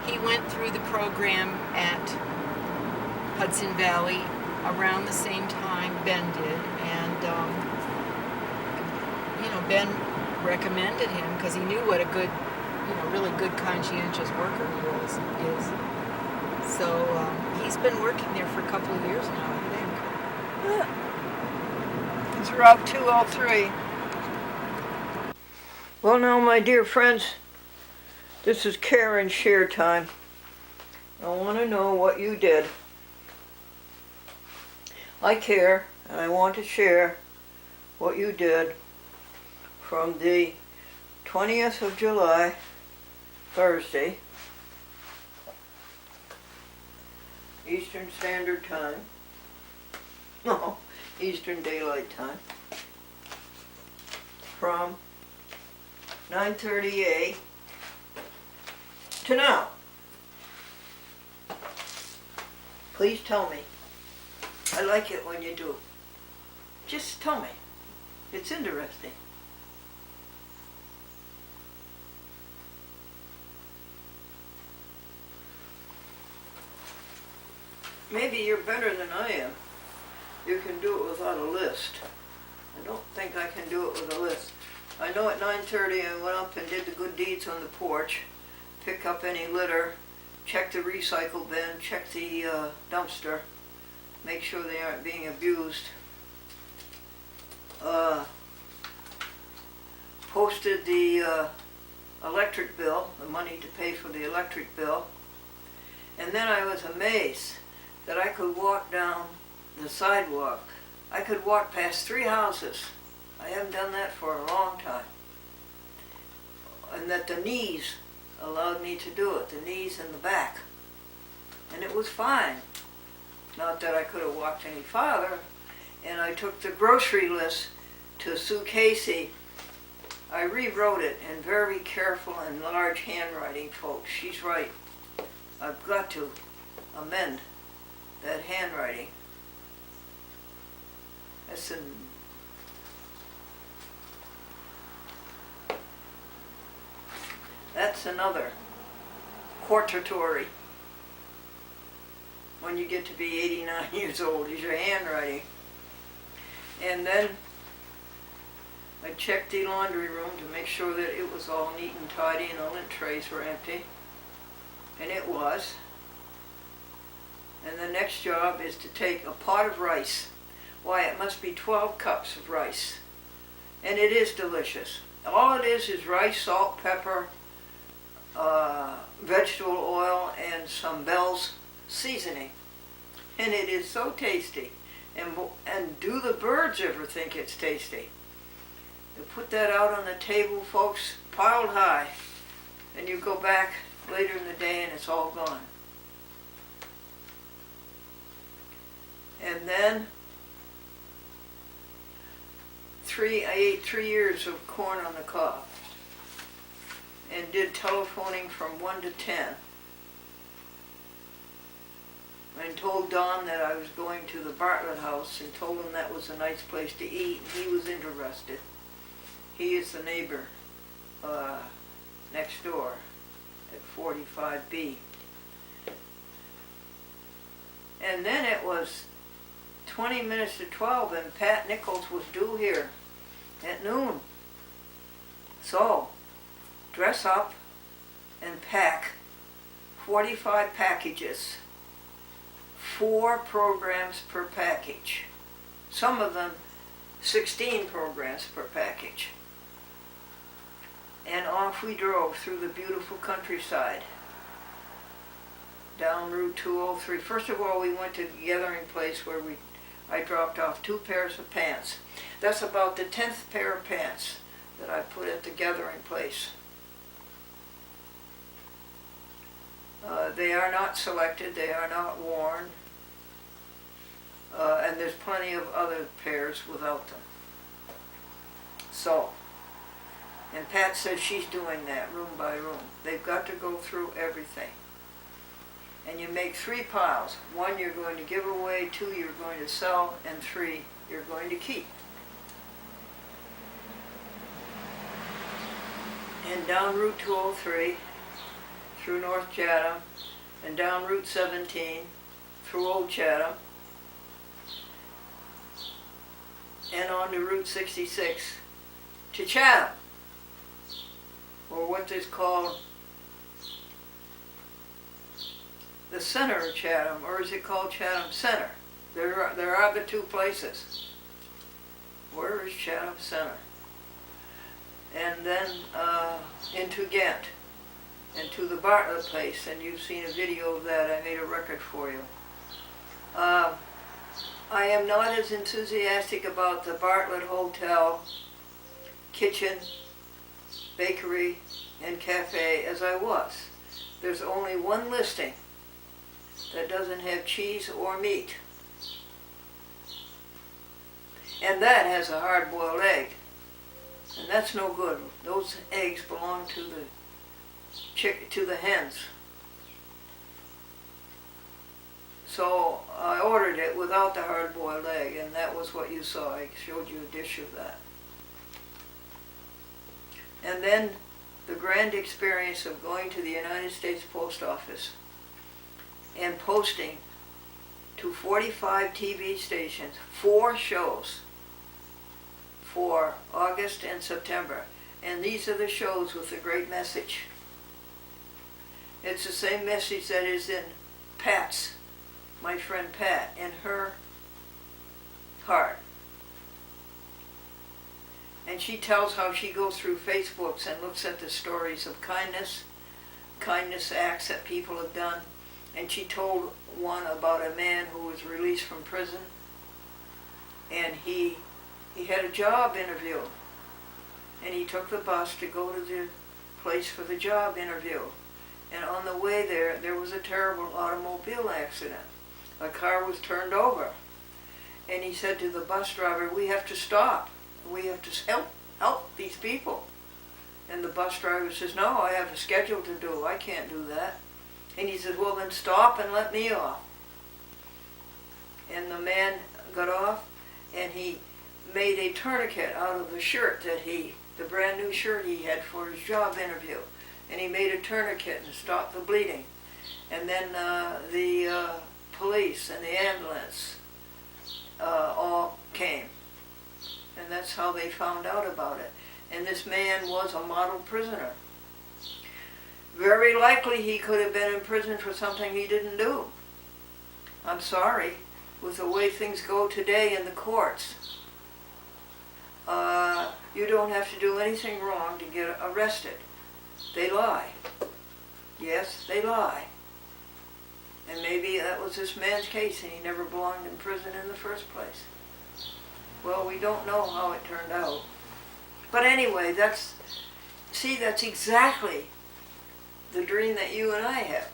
S4: he went through the program at Hudson Valley around the same time Ben did, and you know, Ben recommended him because he knew what a good, you know, really good conscientious worker he is.
S5: So he's been working there for a couple of years now, I think. It's Route 203.
S1: Well, now, my dear friends, this is care and share time. I want to know what you did. I care, and I want to share what you did from the 20th of July, Thursday, Eastern Standard Time. No, Eastern Daylight Time. From 9:30 to now. Please tell me. I like it when you do. Just tell me. It's interesting. Maybe you're better than I am. You can do it without a list. I don't think I can do it with a list. I know at 9:30 I went up and did the good deeds on the porch, pick up any litter, check the recycle bin, check the dumpster, make sure they aren't being abused. Posted the electric bill, the money to pay for the electric bill, and then I was amazed that I could walk down the sidewalk. I could walk past 3 houses. I haven't done that for a long time. And that the knees allowed me to do it, the knees and the back. And it was fine. Not that I could have walked any farther. And I took the grocery list to Sue Casey. I rewrote it in very careful and large handwriting, folks. She's right. I've got to amend that handwriting. That's another hortatory when you get to be 89 years old, is your handwriting. And then I checked the laundry room to make sure that it was all neat and tidy and the lint trays were empty. And it was. And the next job is to take a pot of rice. Why, it must be 12 cups of rice. And it is delicious. All it is rice, salt, pepper, vegetable oil, and some Bell's seasoning. And it is so tasty. And do the birds ever think it's tasty? You put that out on the table, folks, piled high. And you go back later in the day and it's all gone. And then I ate 3 ears of corn on the cob and did telephoning from 1 to 10 and told Don that I was going to the Bartlett house and told him that was a nice place to eat, and he was interested. He is the neighbor next door at 45B. And then it was 20 minutes to 12 and Pat Nichols was due here at noon. So, dress up and pack 45 packages, 4 programs per package. Some of them 16 programs per package. And off we drove through the beautiful countryside, down Route 203. First of all, we went to the gathering place where I dropped off 2 pairs of pants. That's about the 10th pair of pants that I put at the gathering place. They are not selected, they are not worn, and there's plenty of other pairs without them. So, and Pat says she's doing that room by room. They've got to go through everything. And you make 3 piles. 1 you're going to give away, 2 you're going to sell, and 3 you're going to keep. And down Route 203, through North Chatham, and down Route 17, through Old Chatham, and on to Route 66 to Chatham, or what is called the the center of Chatham, or is it called Chatham Center? There are the two places. Where is Chatham Center? And then into Ghent, and to the Bartlett place, and you've seen a video of that. I made a record for you. I am not as enthusiastic about the Bartlett Hotel, kitchen, bakery, and cafe as I was. There's only one listing that doesn't have cheese or meat. And that has a hard-boiled egg. And that's no good. Those eggs belong to the hens. So I ordered it without the hard-boiled egg, and that was what you saw. I showed you a dish of that. And then the grand experience of going to the United States Post Office and posting to 45 TV stations 4 shows for August and September. And these are the shows with the great message. It's the same message that is in Pat's, my friend Pat, in her heart. And she tells how she goes through Facebooks and looks at the stories of kindness acts that people have done. And she told one about a man who was released from prison, and he had a job interview, and he took the bus to go to the place for the job interview. And on the way there was a terrible automobile accident. A car was turned over, and he said to the bus driver, "We have to stop. We have to help these people." And the bus driver says, "No, I have a schedule to do. I can't do that." And he says, "Well, then stop and let me off." And the man got off, and he made a tourniquet out of the shirt the brand new shirt he had for his job interview. And he made a tourniquet and stopped the bleeding. And then the police and the ambulance all came. And that's how they found out about it. And this man was a model prisoner. Very likely he could have been in prison for something he didn't do. I'm sorry, with the way things go today in the courts, you don't have to do anything wrong to get arrested. They lie. Yes, they lie. And maybe that was this man's case and he never belonged in prison in the first place. Well, we don't know how it turned out. But anyway, that's exactly the dream that you and I have,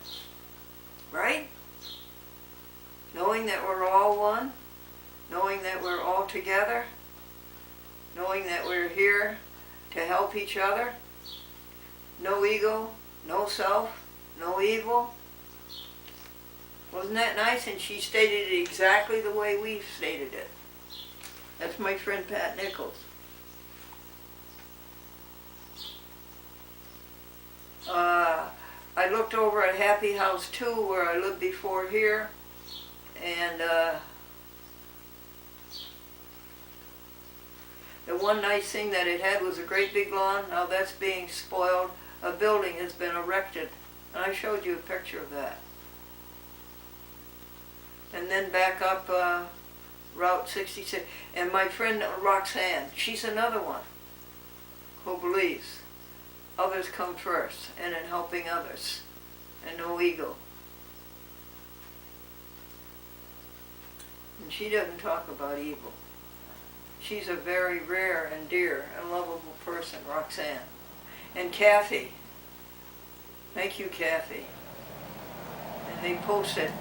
S1: right? Knowing that we're all one, knowing that we're all together, knowing that we're here to help each other. No ego, no self, no evil. Wasn't that nice? And she stated it exactly the way we've stated it. That's my friend Pat Nichols. I looked over at Happy House 2 where I lived before here, and the one nice thing that it had was a great big lawn. Now that's being spoiled. A building has been erected, and I showed you a picture of that. And then back up Route 66, and my friend Roxanne, she's another one who believes others come first, and in helping others, and no ego. And she doesn't talk about evil. She's a very rare and dear and lovable person, Roxanne. And Kathy. Thank you, Kathy. And they posted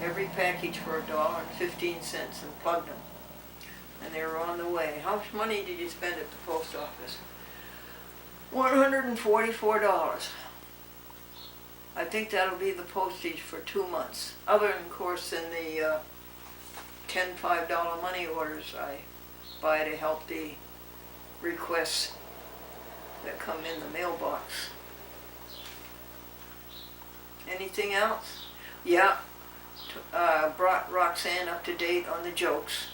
S1: every package for $1.15 and plugged them. And they were on the way. How much money did you spend at the post office? $144. I think that'll be the postage for 2 months. Other than, of course, than the $10 $5 money orders I buy to help the requests that come in the mailbox. Anything else? Yeah. Brought Roxanne up to date on the jokes.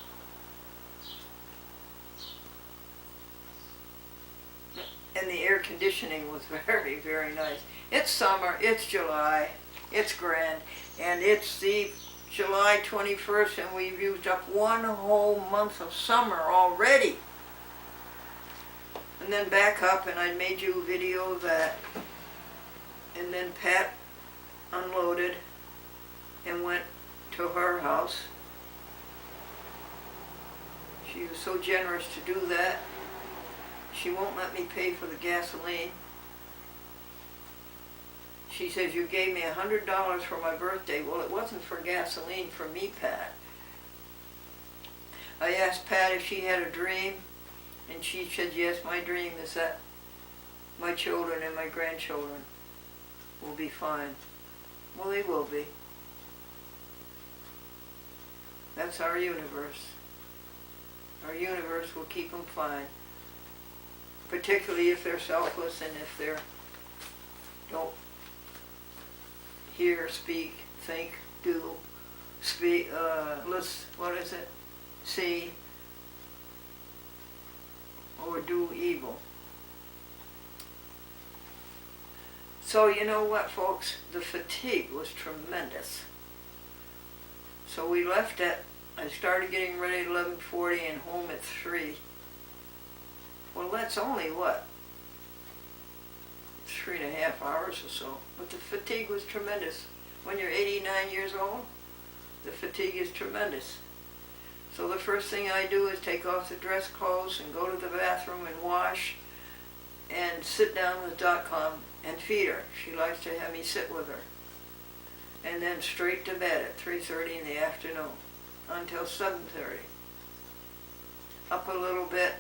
S1: And the air conditioning was very, very nice. It's summer, it's July. It's grand. And it's the July 21st, and we've used up one whole month of summer already. And then back up, and I made you a video of that. And then Pat unloaded and went to her house. She was so generous to do that. She won't let me pay for the gasoline. She says, you gave me $100 for my birthday. Well, it wasn't for gasoline for me, Pat. I asked Pat if she had a dream, and she said, yes, my dream is that my children and my grandchildren will be fine. Well, they will be. That's our universe. Our universe will keep them fine. Particularly if they're selfless and if they're don't hear, speak, think, do, speak, see, or do evil. So you know what, folks? The fatigue was tremendous. So we left I started getting ready at 11:40 and home at 3. Well, that's only what? 3.5 hours or so. But the fatigue was tremendous. When you're 89 years old, the fatigue is tremendous. So the first thing I do is take off the dress clothes and go to the bathroom and wash and sit down with .com and feed her. She likes to have me sit with her. And then straight to bed at 3:30 in the afternoon until 7:30. Up a little bit.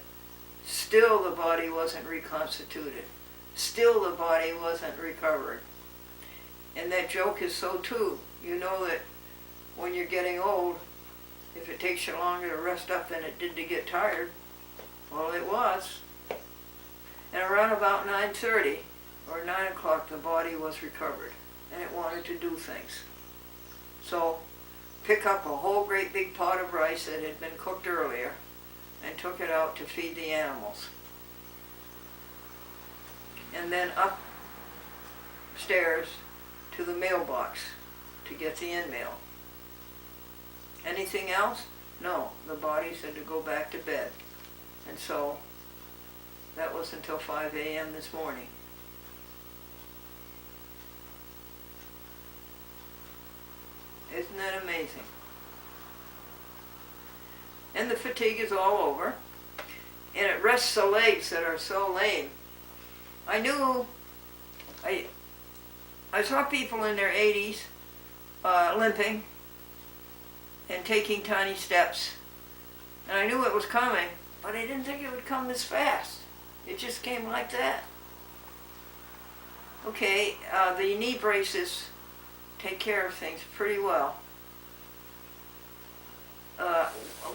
S1: Still the body wasn't reconstituted. Still the body wasn't recovered. And that joke is so true. You know that when you're getting old, if it takes you longer to rest up than it did to get tired, well, it was. And around about 9:30 or 9 o'clock, the body was recovered and it wanted to do things. So pick up a whole great big pot of rice that had been cooked earlier and took it out to feed the animals. And then upstairs to the mailbox to get the in-mail. Anything else? No, the body said to go back to bed. And so that was until 5 a.m. this morning. Isn't that amazing? And the fatigue is all over. And it rests the legs that are so lame. I saw people in their 80s limping and taking tiny steps. And I knew it was coming, but I didn't think it would come this fast. It just came like that. Okay, the knee braces take care of things pretty well.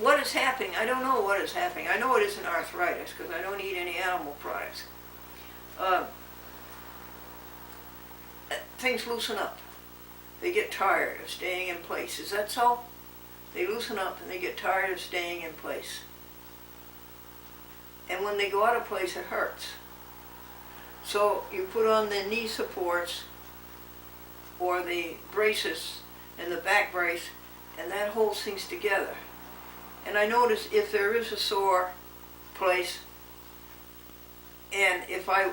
S1: What is happening? I don't know what is happening. I know it isn't arthritis because I don't eat any animal products. Things loosen up. They get tired of staying in place. Is that so? They loosen up and they get tired of staying in place. And when they go out of place, it hurts. So you put on the knee supports or the braces and the back brace, and that holds things together. And I notice if there is a sore place, and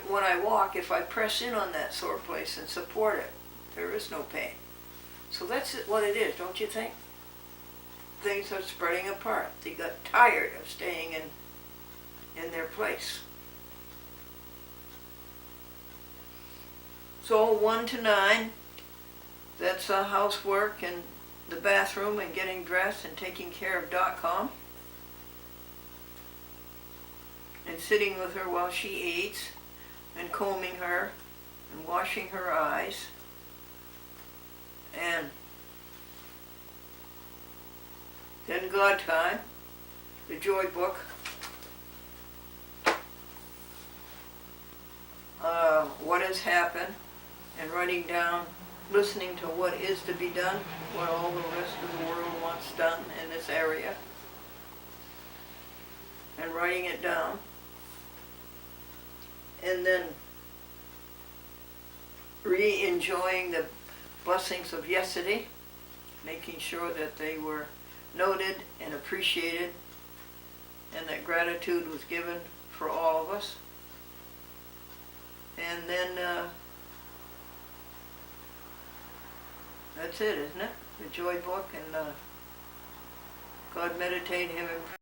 S1: when I walk, if I press in on that sore place and support it, there is no pain. So that's what it is, don't you think? Things are spreading apart. They got tired of staying in their place. So 1 to 9, that's housework and the bathroom and getting dressed and taking care of .com. And sitting with her while she eats and combing her and washing her eyes. And then God time, the Joy Book. What has happened, and writing down, listening to what is to be done, what all the rest of the world wants done in this area, and writing it down. And then re-enjoying the blessings of yesterday, making sure that they were noted and appreciated, and that gratitude was given for all of us. And then, that's it, isn't it? The joy book and God meditate him in